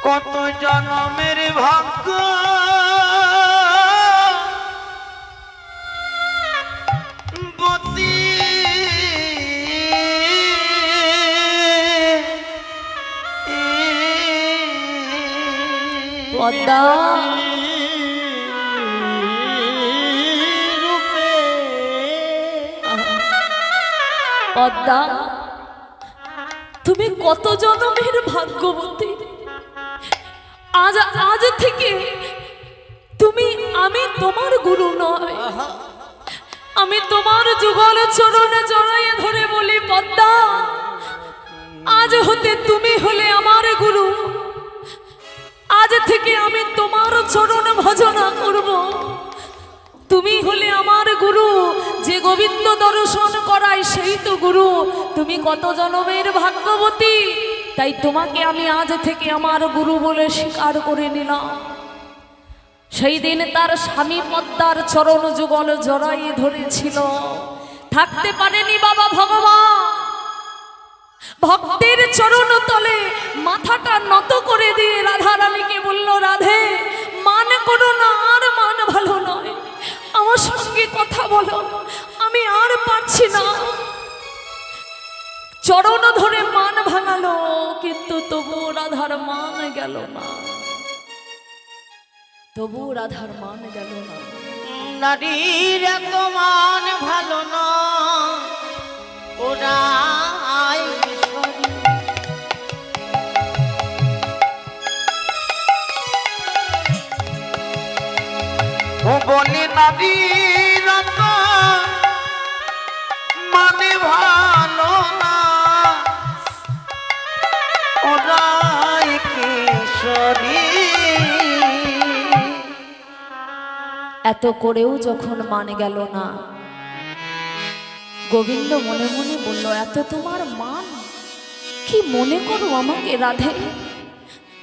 কত জনমের ভাগ্য বতী। পদ্মা, পদ্মা, তুমি কত জনমের ভাগ্যবতী। আজ আজ থেকে আমি তোমার গুরু নয়, আমি তোমার যুগল চরণে জড়াইয়ে ধরে বলি পদ্মা, আজ হতে তুমি হলে আমার গুরু। আজ থেকে আমি তোমার চরণ ভজনা করব। তুমি হলে আমার গুরু, যে গোবিন্দ দর্শন করায় সেই তো গুরু। তুমি কত জনমের ভাগ্যবতী, তাই তোমাকে আমি আজ থেকে আমার গুরু বলে স্বীকার করে নিলাম। সেই দিন তার স্বামী পদ্মার চরণ যুগল জড়াইয়ে ধরেছিল, থাকতে পারেনি বাবা ভগবান। ভক্তের চরণ তলে মাথাটা নত করে দিয়ে রাধা রানীকে বলল, রাধে মান করো না, আর মান ভালো নয়, আমার সঙ্গে কথা বলো, আমি আর পারছি না। চরণ ধরে মান ভাঙালো, কিন্তু তবু রাধার মান গেল না, তবু রাধার মান গেল না। নারীর এত মান ভালো না, ওরা বলি নারীর এত মানে ভালো না, ওরাই কিশোরী। এত করেও যখন মান গেল না, গোবিন্দ মনে মনে বলল, এত তোমার মান, কি মনে করো আমাকে রাধে?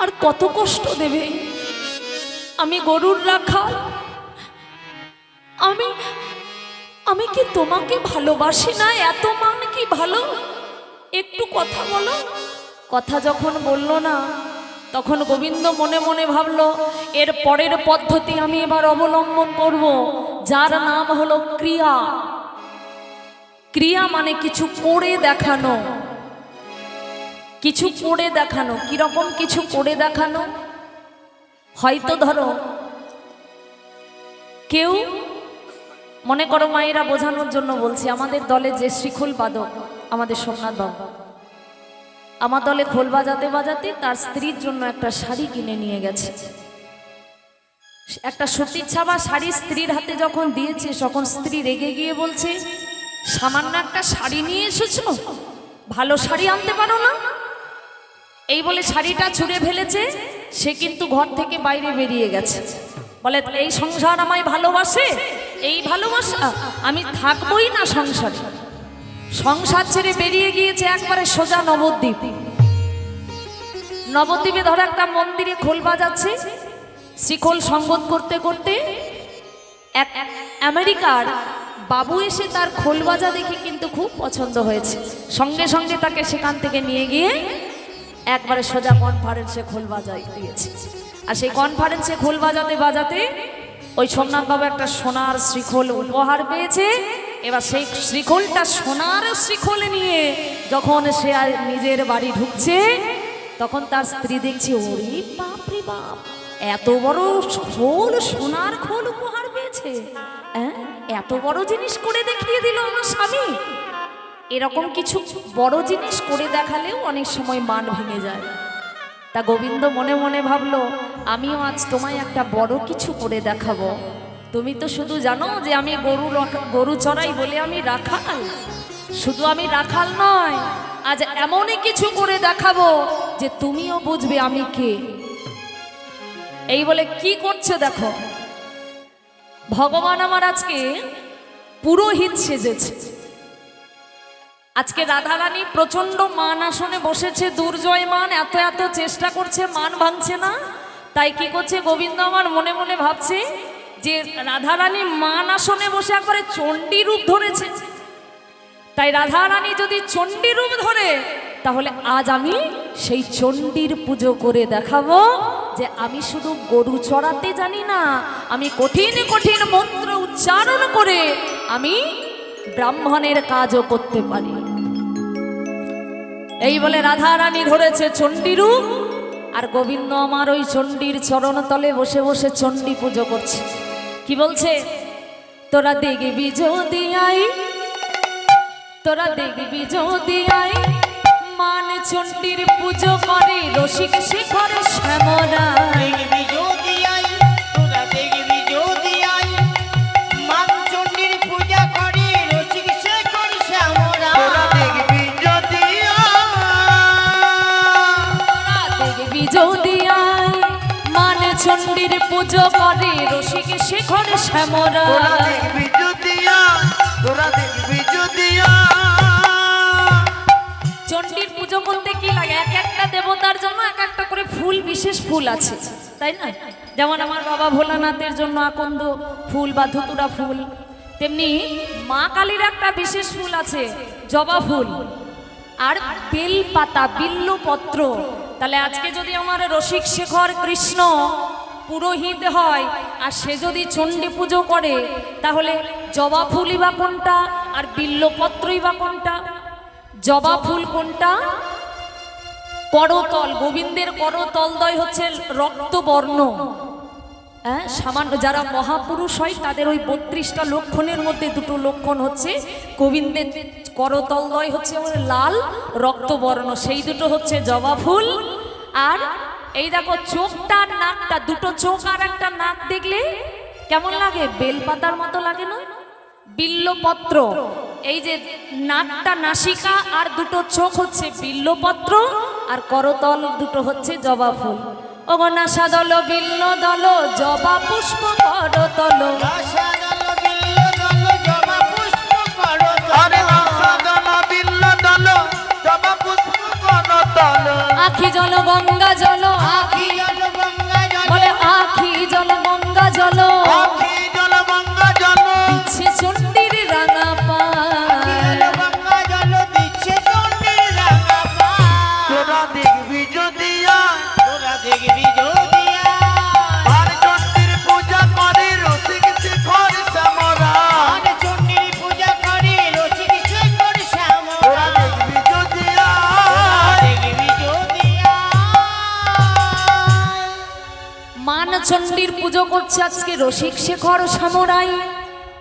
আর কত কষ্ট দেবে? আমি গরুর রাখাল, আমি কি তোমাকে ভালোবাসি না? এত মান কি ভালো? একটু কথা বলো। কথা যখন বলল না, তখন গোবিন্দ মনে মনে ভাবলো, এর পরের পদ্ধতি আমি এবার অবলম্বন করব, যার নাম হলো ক্রিয়া। ক্রিয়া মানে কিছু করে দেখানো, কিছু করে দেখানো। কিরকম কিছু করে দেখানো? হয়তো ধরো কেউ, মনে করো মায়েরা বোঝানোর জন্য বলছি, আমাদের দলে যে শ্রীখোল বাদক আমাদের সোমনাথ বাবু, আমার দলে খোল বাজাতে বাজাতে তার স্ত্রীর জন্য একটা শাড়ি কিনে নিয়ে গেছে। একটা সুতির ছাপা শাড়ি স্ত্রীর হাতে যখন দিয়েছে, তখন স্ত্রী রেগে গিয়ে বলছে, সামান্য একটা শাড়ি নিয়ে এসেছো, ভালো শাড়ি আনতে পারো না? এই বলে শাড়িটা ছুঁড়ে ফেলেছে। সে কিন্তু ঘর থেকে বাইরে বেরিয়ে গেছে। বলে, এই সংসার আমায় ভালোবাসে? এই ভালোবাসা? আমি থাকবই না সংসারে। সংসার ছেড়ে বেরিয়ে গিয়েছে একবারে সোজা নবদ্বীপ। নবদ্বীপে ধরো একটা মন্দিরে খোল বাজাচ্ছে, শিখোল সঙ্গত করতে করতে এক আমেরিকার বাবু এসে তার খোল বাজা দেখে কিন্তু খুব পছন্দ হয়েছে। সঙ্গে সঙ্গে তাকে সেখান থেকে নিয়ে গিয়ে একবারে সোজা কনফারেন্সে খোল বাজাই দিয়েছে। আর সেই কনফারেন্সে খোল বাজাতে বাজাতে ওই সোমনাথ বাবু একটা সোনার শ্রীখোল উপহার পেয়েছে। এবার সেই শ্রীখোলটা সোনার শ্রীখোল নিয়ে যখন সে নিজের বাড়ি ঢুকছে, তখন তার স্ত্রী দেখছে, ওরে বাপ রে বাপ, এত বড় খোল, সোনার খোল উপহার পেয়েছে, এত বড় জিনিস করে দেখিয়ে দিল আমার স্বামী। এরকম কিছু বড় জিনিস করে দেখালেও অনেক সময় মান ভেঙে যায়। তা গোবিন্দ মনে মনে ভাবলো, আমিও আজ তোমায় একটা বড় কিছু করে দেখাবো। তুমি তো শুধু জানো যে আমি গরু চড়াই বলে আমি রাখাল। শুধু আমি রাখাল নয়, আজ এমনই কিছু করে দেখাবো যে তুমিও বুঝবে আমি কে। এই বলে কি করছে দেখো, ভগবান আমার আজকে পুরোহিত সেজেছে। আজকে রাধারানী প্রচন্ড মান আসনে বসেছে, দুর্জয় মান, এত এত চেষ্টা করছে, মান ভাঙছে না। তাই কি করছে গোবিন্দ আমার মনে মনে ভাবছে যে রাধারানী মান আসনে বসে একবারে চণ্ডী রূপ ধরেছে। তাই রাধারানী যদি চণ্ডী রূপ ধরে, তাহলে আজ আমি সেই চণ্ডীর পুজো করে দেখাবো যে আমি শুধু গরু চড়াতে জানি না, আমি কঠিন কঠিন মন্ত্র উচ্চারণ করে আমি ব্রাহ্মণের কাজও করতে পারি। এই বলে রাধারানী ধরেছে চণ্ডী রূপ, আর গোবিন্দ আমার ওই চণ্ডীর চরণ তলে বসে বসে চণ্ডী পুজো করছে। কি বলছে, তোরা দেখবি যদি আই, তোরা দেখবি যদি আই, মান চণ্ডীর পুজো করে রসিক শেখর শ্যামরা দেখবি যদি আই তোরা দেখবি যদি আই মানচণ্ডীর পূজা করে রসিক শেখর শ্যামরা তোরা দেখবি যদি দেখবি যদি আয় মান চণ্ডীর পুজো করে রসিক শেখর শ্যামরা তোরা দেখবি যদি তোরা দেখবি যদি চণ্ডীর পুজো করতে কি লাগে এক একটা দেবতার জন্য এক একটা করে ফুল বিশেষ ফুল আছে তাই না যেমন আমার বাবা ভোলানাথের জন্য আকন্দ ফুল বা ধুতুরা ফুল তেমনি মা কালীর একটা বিশেষ ফুল আছে জবা ফুল আর বেল পাতা বিল্লপত্র তাহলে আজকে যদি আমার রসিক শেখর কৃষ্ণ পুরোহিত হয় আর সে যদি চণ্ডী পুজো করে তাহলে জবা ফুলই বা কোনটা আর বিল্লপত্রই বা কোনটা জবা ফুল কোনটা করতল গোবিন্দের করতলদয় হচ্ছে রক্তবর্ণ হ্যাঁ সামান্য যারা মহাপুরুষ হয় তাদের ওই 32টা লক্ষণের মধ্যে দুটো লক্ষণ হচ্ছে গোবিন্দের করতলদয় হচ্ছে লাল রক্তবর্ণ সেই দুটো হচ্ছে জবা ফুল আর এই দেখো চোখটা আর নাকটা দুটো চোখ আর একটা নাক দেখলে কেমন লাগে বেলপাতার মতো লাগে না বিল্লপত্র এই যে নাকটা নাসিকা আর দুটো চোখ হচ্ছে বিল্লপত্র আর করতল দুটো হচ্ছে জবা ফুল ওগো নাসা দল বিল্ল দল জবা পুষ্প করতল আশা দল বিল্ল দল জবা পুষ্প করতল আরে আশা দল বিল্ল দল জবা পুষ্প করতল আখি জল গঙ্গা জল আখি জল গঙ্গা জল বলে আখি জল গঙ্গা জল আখি জল গঙ্গা জল ইচ্ছে চণ্ডীর রাঙা পা জল গঙ্গা জল দিচ্ছে চণ্ডীর রাঙা পা তোরা দেখবি যদি তোরা দেখবি যদি আর চণ্ডীর পূজা করে রসিক শেখর শ্যামরা আর চণ্ডীর পূজা করে রসিক শেখর শ্যামরা তোরা দেখবি যদি দেখবি যদি মান চণ্ডীর পুজো করছে আজকে রসিক শেখর শ্যামরাই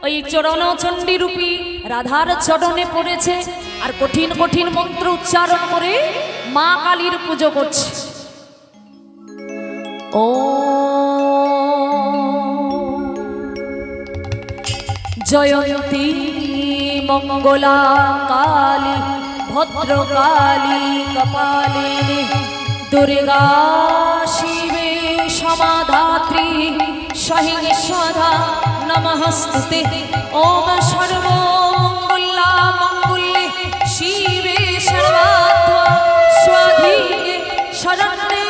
ওই চরণ চণ্ডী রূপী রাধার চরণে পড়েছে আর কঠিন কঠিন মন্ত্র উচ্চারণ করে মা কালীর পুজো করছে ও জয়ন্তী মঙ্গলা কালী ভদ্রকালী কপালিনী দুর্গা শিবে সমাধাত্রী সহিংসধা নমস্তুতে ওম সর্বমঙ্গলা মঙ্গলে শিবে সর্বাত্মা স্বাধীনে শরণ্যে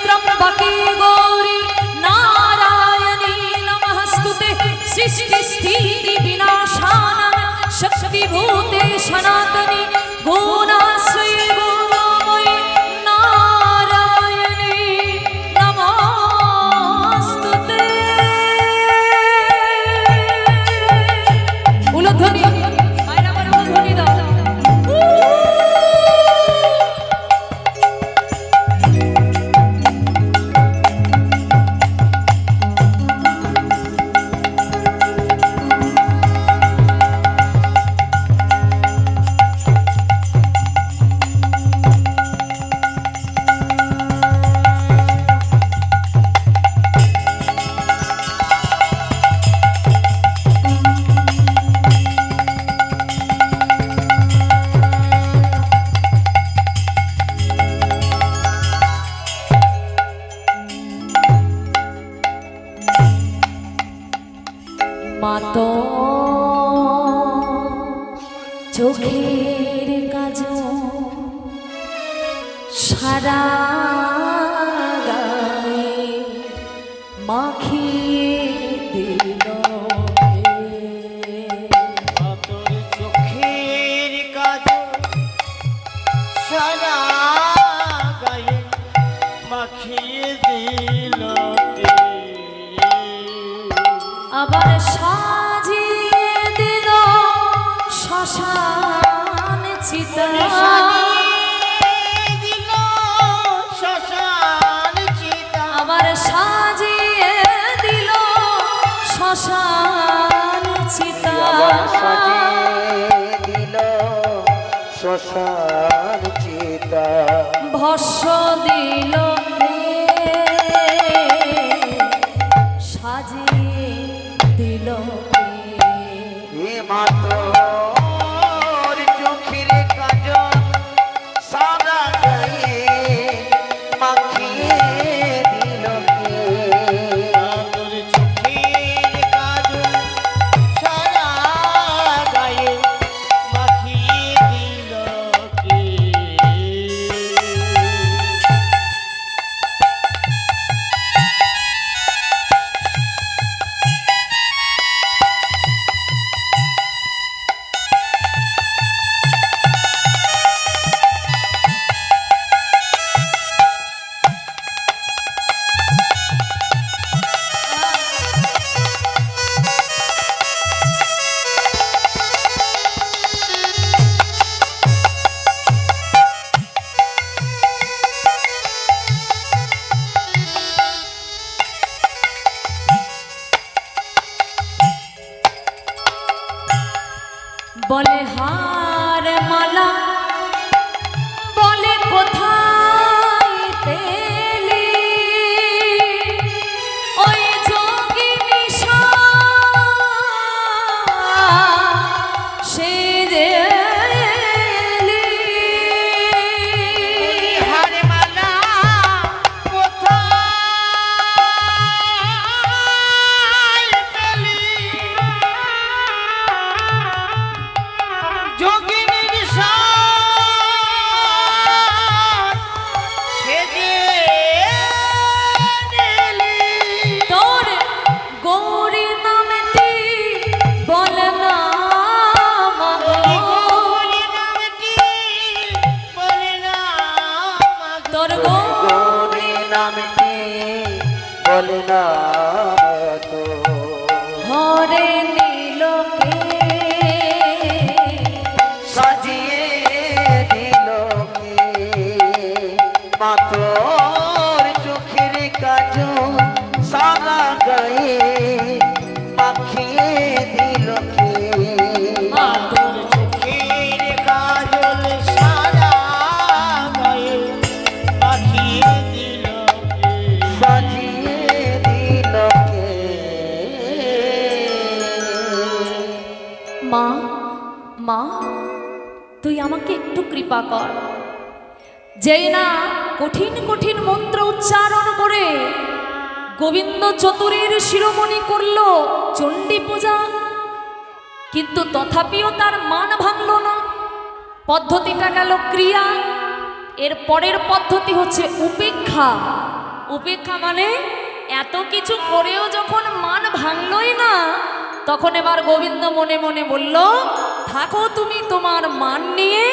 ত্রম্বকে গৌরী নারায়ণী নমস্তুতে সৃষ্টি স্থিতি বিনাশানাং শক্তিভূতে সনাতনী গুণাশ্রয়ে গুণময়ী নারায়ণী নমস্তুতে উলুধ্বনি মায়ের আমার উলুধ্বনি দাও মাতো চোখের কাজ সারা গায়ে মাখিয়ে দিল তোর চোখের কাজ সারা গায়ে মাখিয়ে দিল আবার সাজিয়ে দিল শ্মশান চিতা দিল শ্মশান চিতা আবার সাজিয়ে দিল শ্মশান চিতা আবার সাজিয়ে দিল শ্মশান চিতা সীতা ভস্য দিল কে সাজিয়ে দিল কে হে মাতর চোখের কাজল সারা গায়ে মাখিয়ে দিল কে তোর চোখের কাজল সারা গায়ে মাখিয়ে দিল কে বলে হার মালা বলে কোথায় পেলি ওই যোগিনী সে যে হার মালা কোথায় পেলি যোগিনীর সাথ সেজে দিলি তোর গৌরী নামটি বল না মাগো। গৌরী নামটি বলে না মাগো। তোর গৌরী নামটি বলে না তো ঘরে নীল কে সাজিয়ে দিল কে মাতর চোখের কাজল সারা গায়ে মাখিয়ে দিল কে মা তোর চোখের কাজল সারা গায়ে মাখিয়ে দিল কে? সাজিয়ে দিল কে মা মা তুই আমাকে একটু কৃপা কর যেই না কঠিন কঠিন মন্ত্র উচ্চারণ করে গোবিন্দ চতুরের শিরোমণি করল চণ্ডী পূজা, কিন্তু তথাপিও তার মান ভাঙল না। পদ্ধতিটা গেল ক্রিয়া, এর পরের পদ্ধতি হচ্ছে উপেক্ষা। উপেক্ষা মানে এত কিছু করেও যখন মান ভাঙলই না, তখন এবার গোবিন্দ মনে মনে বলল, থাকো তুমি তোমার মান নিয়ে,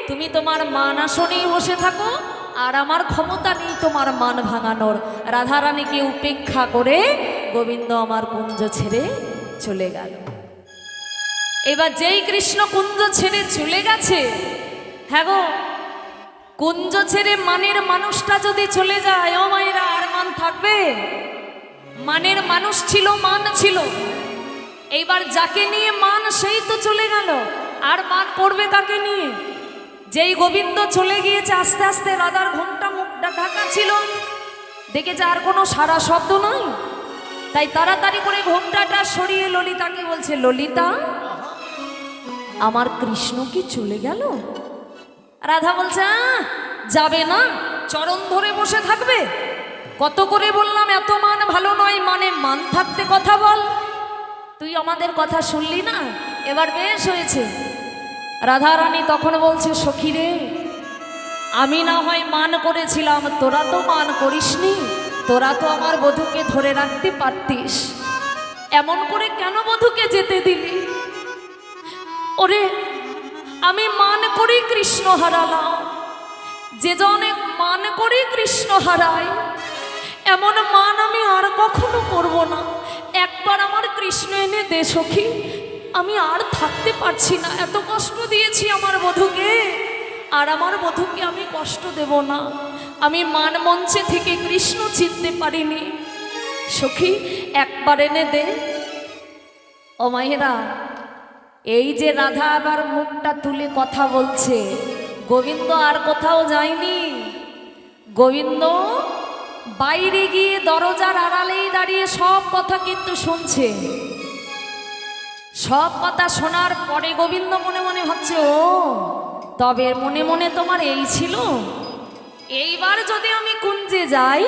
তুমি তোমার মান আসনেই বসে থাকো, আর আমার ক্ষমতা নেই তোমার মান ভাঙানোর। রাধারানীকে উপেক্ষা করে গোবিন্দ আমার কুঞ্জ ছেড়ে চলে গেল। এবার যেই কৃষ্ণ কুঞ্জ ছেড়ে চলে গেছে, হ্যাঁ গো, কুঞ্জ ছেড়ে মানের মানুষটা যদি চলে যায়, ও মায়েরা আর মান থাকবে? মানের মানুষ ছিল, মান ছিল, এইবার যাকে নিয়ে মান সেই তো চলে গেল, আর মান করবে কাকে নিয়ে? যেই গোবিন্দ চলে গিয়েছে, আস্তে আস্তে রাধার ঘোমটা মুখটা ঢাকা ছিল, দেখেছে আর কোনো সারা শব্দ নয়, তাই তাড়াতাড়ি করে ঘোমটাটা সরিয়ে ললিতাকে বলছে, ললিতা আমার কৃষ্ণ কি চলে গেল? রাধা বলছে, যাবে না, চরণ ধরে বসে থাকবে? কত করে বললাম এত মান ভালো নয়, মানে মান থাকতে কথা বল, তুই আমাদের কথা শুনলি না, এবার বেশ হয়েছে। রাধারানী তখন বলছে, সখী রে, আমি না হয় মান করেছিলাম, তোরা তো মান করিসনি, তোরা তো আমার বধূকে ধরে রাখতে পারতিস, এমন করে কেন বধূকে যেতে দিলি? ওরে আমি মান করি কৃষ্ণ হারালাম, যে জনে মান করি কৃষ্ণ হারাই, এমন মান আমি আর কখনো করব না। একবার আমার কৃষ্ণ এনে দে সখী, আমি আর থাকতে পারছি না, এত কষ্ট দিয়েছি আমার বধূকে, আর আমার বধূকে আমি কষ্ট দেব না। আমি মান মঞ্চে থেকে কৃষ্ণ চিনতে পারিনি, সখী একবার এনে দে। ও মায়েরা, এই যে রাধা আবার মুখটা তুলে কথা বলছে, গোবিন্দ আর কোথাও যায়নি। গোবিন্দ বাইরে গিয়ে দরজার আড়ালেই দাঁড়িয়ে সব কথা কিন্তু শুনছে। সব কথা শোনার পরে গোবিন্দ মনে মনে ভাবছে, ও তবে মনে মনে তোমার এই ছিল, এইবার যদি আমি কুঞ্জে যাই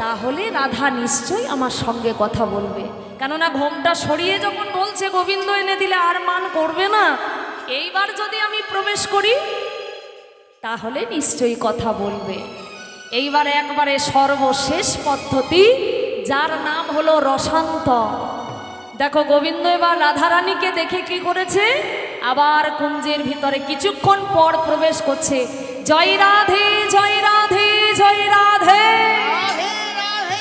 তাহলে রাধা নিশ্চয়ই আমার সঙ্গে কথা বলবে। কেননা ঘোমটা সরিয়ে যখন বলছে গোবিন্দ এনে দিলে আর মান করবে না, এইবার যদি আমি প্রবেশ করি তাহলে নিশ্চয়ই কথা বলবে। এইবার একবারে সর্বশেষ পদ্ধতি, যার নাম হলো রসান্তর। দেখো গোবিন্দ এবার রাধারানীকে দেখে কি করেছে, আবার কুঞ্জের ভিতরে কিছুক্ষণ পর প্রবেশ করছে। জয় রাধে জয় রাধে জয় রাধে। রাধে রাধে।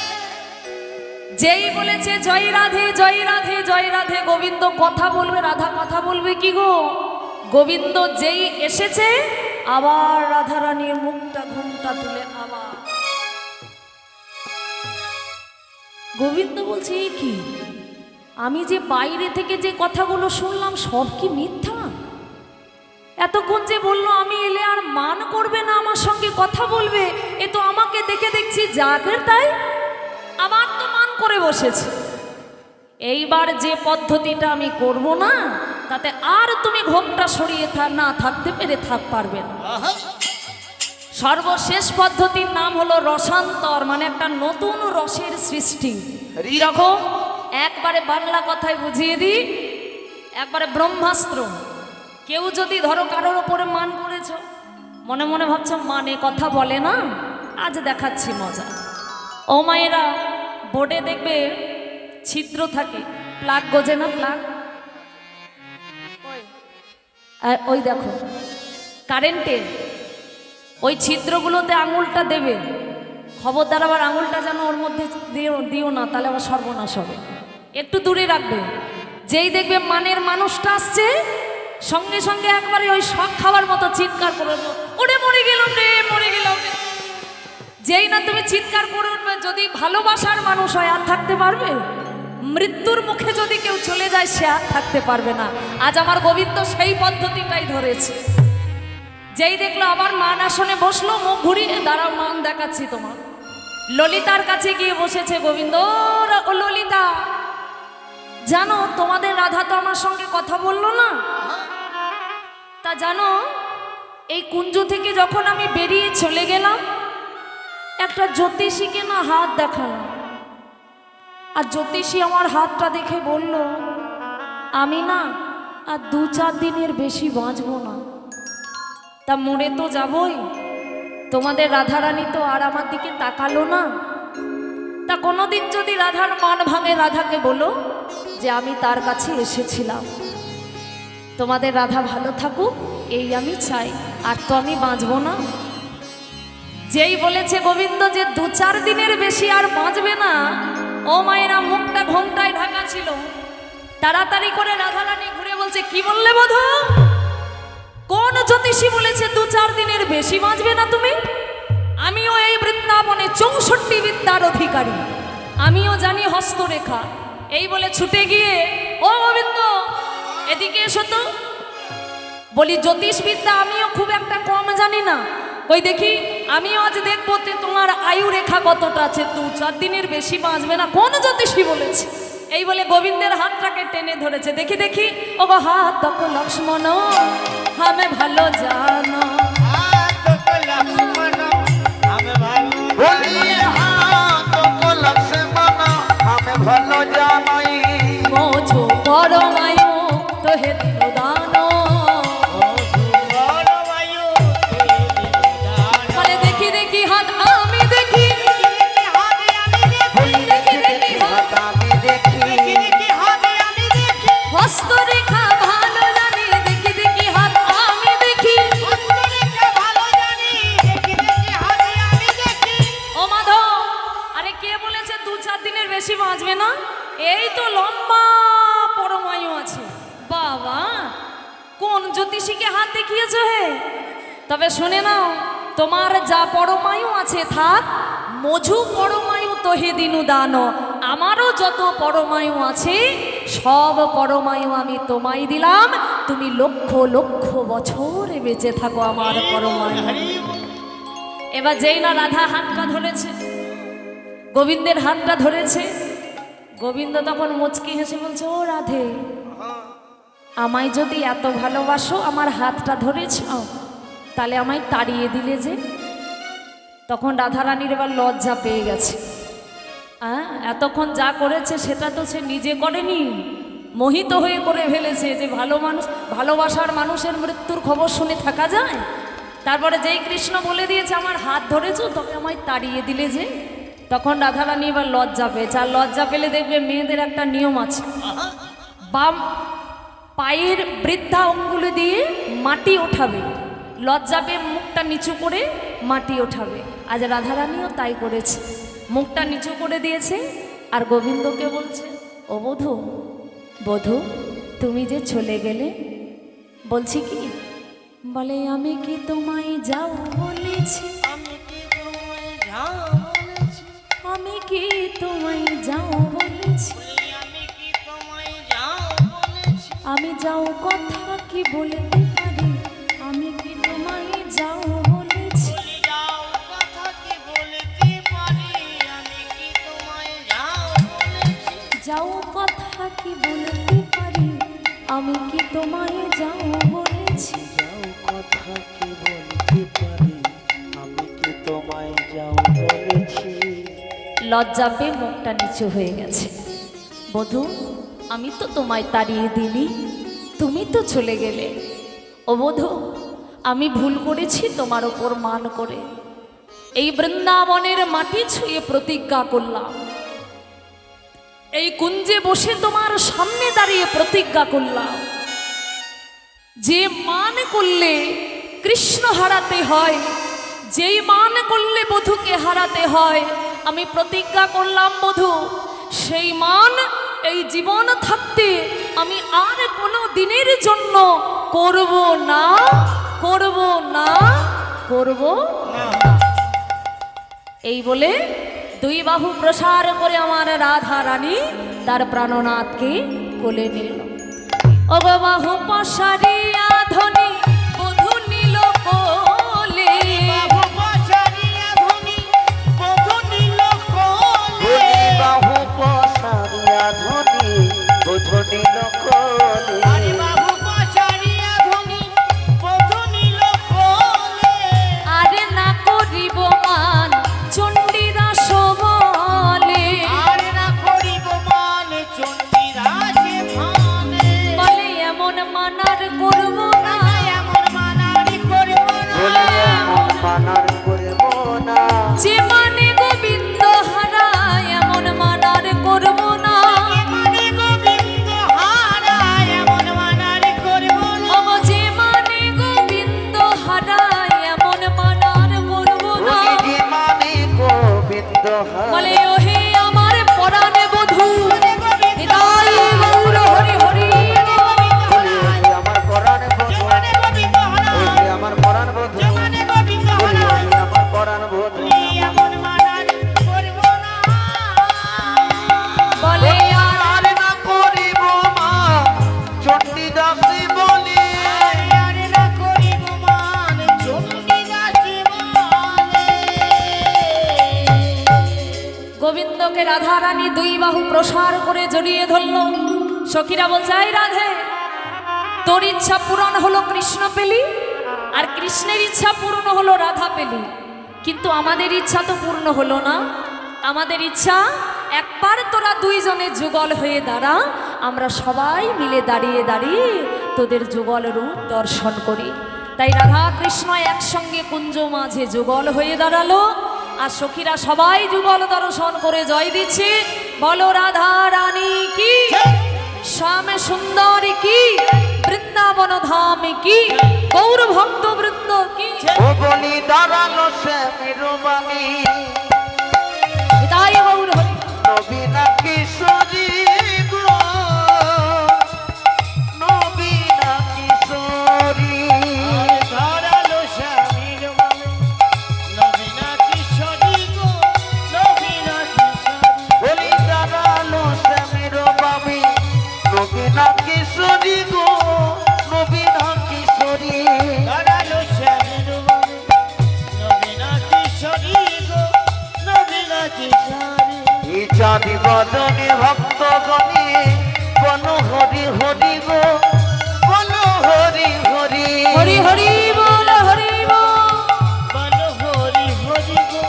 যেই বলেছে জয় রাধে জয় রাধে জয় রাধে, গোবিন্দ কথা বলবে, রাধা কথা বলবে কি গো? গোবিন্দ যেই এসেছে আবার রাধারানীর মুখটা ঘুমটা তুলে আবার গোবিন্দ বলছে, এই কি, আমি যে বাইরে থেকে যে কথাগুলো শুনলাম সব কি মিথ্যা? এতক্ষণ যে বললো আমি এলে আর মান করবে না, আমার সঙ্গে কথা বলবে, এ তো আমাকে দেখে দেখছি যাকে তাই আবার তো মান করে বসেছে। এইবার যে পদ্ধতিটা আমি করব না, তাতে আর তুমি ঘোমটা সরিয়ে না থাকতে পেরে পারবে না। সর্বশেষ পদ্ধতির নাম হলো রসান্তর, মানে একটা নতুন রসের সৃষ্টি। এরকম একবারে বাংলা কথায় বুঝিয়ে দিই, একবারে ব্রহ্মাস্ত্র। কেউ যদি ধরো কারোর ওপরে মান করেছ, মনে মনে ভাবছো মানে কথা বলে না, আজ দেখাচ্ছি মজা। ও মায়েরা, বোর্ডে দেখবে ছিদ্র থাকে, প্লাগ গোজে না, প্লাগ ওই দেখো কারেন্টের ওই ছিদ্রগুলোতে আঙুলটা দেবে, খবরদার আবার আঙুলটা যেন ওর মধ্যে দিও না, তাহলে আবার সর্বনাশ হবে, একটু দূরে রাখবে। যেই দেখবে মানের মানুষটা আসছে, সঙ্গে সঙ্গে একবারে ওই শখ খাওয়ার মতো চিৎকার করে ওরে মরে গেলাম রে, মরে গেলাম রে। যেই না তুমি চিৎকার করে উঠবে, যদি ভালোবাসার মানুষ হয় আর থাকতে পারবে? মৃত্যুর মুখে যদি কেউ চলে যায় সে আর থাকতে পারবে না। আজ আমার গোবিন্দ সেই পদ্ধতিটাই ধরেছে। যেই দেখলো আবার মান আসনে বসলো, মুখ ঘুরিয়ে দাঁড়াও মান দেখাচ্ছি তোমার। ললিতার কাছে গিয়ে বসেছে গোবিন্দ। ও ললিতা, জানো তোমাদের রাধা তো আমার সঙ্গে কথা বললো না, তা জানো এই কুঞ্জ থেকে যখন আমি বেরিয়ে চলে গেলাম, একটা জ্যোতিষীকে না হাত দেখালাম, আর জ্যোতিষী আমার হাতটা দেখে বলল, আমি না আর 2-4 দিনের বেশি বাঁচবো না। তা মরে তো যাবই, তোমাদের রাধারানী তো আর আমার দিকে তাকালো না। তা কোনোদিন যদি রাধার মান ভাঙে, রাধাকে বলো যে আমি তার কাছে এসেছিলাম, তোমাদের রাধা ভালো থাকুক এই আমি চাই, আর তো আমি বাঁচবো না। যেই বলেছে গোবিন্দ যে 2-4 দিনের বেশি আর বাঁচবে না, ও মায়েরা মুখটা ঘোমটায় ঢাকা ছিল, তাড়াতাড়ি করে রাধারানী ঘুরে বলছে, কি বললে বধূ? কোন জ্যোতিষী বলেছে 2-4 দিনের বেশি বাঁচবে না তুমি? আমিও এই বৃন্দাবনে 64 বিদ্যার অধিকারী, আমিও জানি হস্তরেখা। এই বলে ছুটে গিয়ে, ও গোবিন্দ এদিকে এসো তো। বলি জ্যোতিষ বিদ্যা আমিও খুব একটা কম জানি না, ওই দেখি আমিও আজ দেখবো তোমার আয়ু রেখা কতটা আছে, 2-4 দিনের বেশি বাঁচবে না, কোন জ্যোতিষী বলেছে? এই বলে গোবিন্দের হাতটাকে টেনে ধরেছে। দেখি দেখি, ও গো হাত তক লক্ষ্মণ হামে ভালো জানো, ভালো জানাই মোছো পরমায়ু তো হে দানো। বলে দেখি দেখি হাত আমি দেখি, দেখি দেখি হাত আমি দেখি হস্তরেখা ভালো জানি, দেখি দেখি হাত আমি দেখি। ও মাধব, আরে কে বলেছে 2-4 দিনের বেশি বাঁচবে না? এই তো লম্বা পরমায়ু আছে। বাবা, কোন জ্যোতিষীকে হাত দেখিয়েছো হে? তবে শুনে নাও, তোমার যা পরমায়ু আছে থাক, মধু পরমায়ু তো হে দিনু দান। আমারও যত পরমায়ু আছে সব পরমায়ু আমি তোমায় দিলাম, তুমি লক্ষ লক্ষ বছরে বেঁচে থাকো আমার পরমায়। এবার যেই না রাধা হাতটা ধরেছে, গোবিন্দের হাতটা ধরেছে, গোবিন্দ তখন মুচকি হেসে বলছে, ও রাধে, আমায় যদি এত ভালোবাসো, আমার হাতটা ধরেছ, তাহলে আমায় তাড়িয়ে দিলে যে। তখন রাধারানীর এবার লজ্জা পেয়ে গেছে। এতক্ষণ যা করেছে সেটা তো সে নিজে করেনি, মোহিত হয়ে করে ফেলেছে। যে ভালো মানুষ, ভালোবাসার মানুষের মৃত্যুর খবর শুনে থাকা যায়? তারপরে যেই কৃষ্ণ বলে দিয়েছে আমার হাত ধরেছ, তবে আমায় তাড়িয়ে দিলে যে। তখন রাধারানী এবার লজ্জা পেয়েছে। আর লজ্জা পেলে দেখবে মেয়েদের একটা নিয়ম আছে, বাম পায়ের বৃদ্ধা অঙ্গুলি দিয়ে মাটি ওঠাবে, লজ্জা পেয়ে মুখটা নিচু করে মাটি ওঠাবে। আজ রাধারানীও তাই করেছে, মুখটা নিচু করে দিয়েছে। আর গোবিন্দকে বলছে, ও বধূ, বধূ তুমি যে চলে গেলে, বলছি কি, বলে আমি কি তোমায় যাও বলেছি, আমি কি তোমায় যাও বলেছি, আমি কি তোমায় যাও বলেছি, আমি কি তোমায় যাও বলেছি, আমি যাও কথা কি বলতে পারি, আমি কি তোমায় যাও বলেছি, বলি যাও কথা কি বলতে পারি, আমি কি তোমায় যাও বলেছি, যাও কথা কি বলতে পারি, আমি কি তোমায় যাও বলেছি। যাও কথা কি বলতে পারি, আমি কি তোমায় যাও বলেছি। লজ্জা পেয়ে মুখটা নিচু হয়ে গেছে। বধূ, আমি তো তোমায় তাড়িয়ে দিইনি, তুমি তো চলে গেলে। ও বধূ, আমি ভুল করেছি তোমার ওপর মান করে, এই বৃন্দাবনের মাটি ছুঁয়ে প্রতিজ্ঞা করলাম, এই কুঞ্জে বসে তোমার সামনে দাঁড়িয়ে প্রতিজ্ঞা করলাম, যে মান করলে কৃষ্ণ হারাতে হয়, যেই মান করলে বধূকে হারাতে হয়, আমি প্রতিজ্ঞা করলাম বধূ, সেই মান এই জীবন থাকতে আমি আর কোনো দিনের জন্য করব না, করব না, করব না। এই বলে দুই বাহু প্রসার করে আমার রাধা রানী তার প্রাণনাথকে কোলে নিল। ও গো বাহু পসারিয়া ধনী বধূ নিল কোলে, বাহু পছারিয়া ধনী বধূ নিল কোলে, বাহু পসারিয়া ধনী বধূ নিল কোলে। আরে বাহু পছারিয়া ধনী বধূ নিল কোলে, আরে না করিব মান চণ্ডীদাস বলে, আরে না করিব মান চণ্ডীরাজে ভানে, বলে এমন মানার করব না, এমন মানারি করব না, বলে এমন মানার করব না, যে মানে গোবিন্দ হারা এমন মানার করব না, মানে গোবিন্দ হারা এমন মানারি করব না, ও যে মানে গোবিন্দ হারা এমন মানার করব না। যে মানে গোবিন্দ বলে হারা। ওহে আমার পরাণে বধূ, নিতাই গৌর হরি হরি। বলে ওহে আমার পরাণ বধূ, মানে গোবিন্দ হারা, ওহে আমার পরাণ বধূ, মানে গোবিন্দ বলে হারা, ওহে আমার পরাণ বধূ। এমন মানারি করব না, বলে আর আর না করিব মা চণ্ডীদাসী বলে। আরে না করিব মান চণ্ডীরাজে ভানে। গোবিন্দকে রাধা রানী দুই বাহু প্রসার করে জড়িয়ে ধরল। সখীরা বলছে, এই রাধে, তোর ইচ্ছা পূরণ হলো কৃষ্ণ পেলি, আর কৃষ্ণের ইচ্ছা পূর্ণ হলো রাধা পেলি, কিন্তু আমাদের ইচ্ছা তো পূর্ণ হলো না। আমাদের ইচ্ছা একবার তোরা দুইজনে যুগল হয়ে দাঁড়া, আমরা সবাই মিলে দাঁড়িয়ে দাঁড়িয়ে তোদের যুগল রূপ দর্শন করি। তাই রাধা কৃষ্ণ একসঙ্গে কুঞ্জ মাঝে যুগল হয়ে দাঁড়ালো, আর সখীরা সবাই যুগল দর্শন করে জয় দিচ্ছে। বলো রাধা রানী কি, শ্যাম সুন্দরী কি, বৃন্দাবন ধাম কি, গৌর ভক্ত বৃন্দ কি। ও বলি দাঁড়ালো সে মেরুবাণী, তাই গৌর হরি। নবীনা কিশোরী গো, নবীনা কিশোরী। ধরালো স্বামীর বলে, নবীনা কিশোরী গো, নবীনা কিশোরী। বলি দাঁড়ালো সে মেরুবাণী, নবীনা কিশোরী গো, নবীনা কিশোরী দাঁড়ালো শ্যামের বামে নবীনা কিশোরী গো নবীনা কিশোরী এই চাঁদি বদনে ভক্তগণে বন হরি হরি গো বন হরি হরি হরি হরি বল হরি বল। বলো হরি হরি গো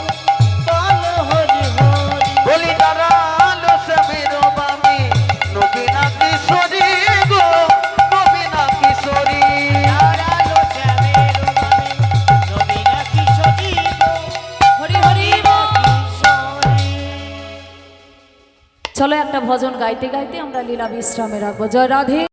বলো হরি হরি বলি দাঁড়ালো শ্যামের বামে নবীনা কিশোরী গো নবীনা কিশোরী দাঁড়ালো শ্যামের বামে নবীনা কিশোরী গো হরি হরি বল। কিশোরী চলো একটা ভজন গাইতে গাইতে আমরা লীলা বিশ্রামে রাখবো। জয় রাধে।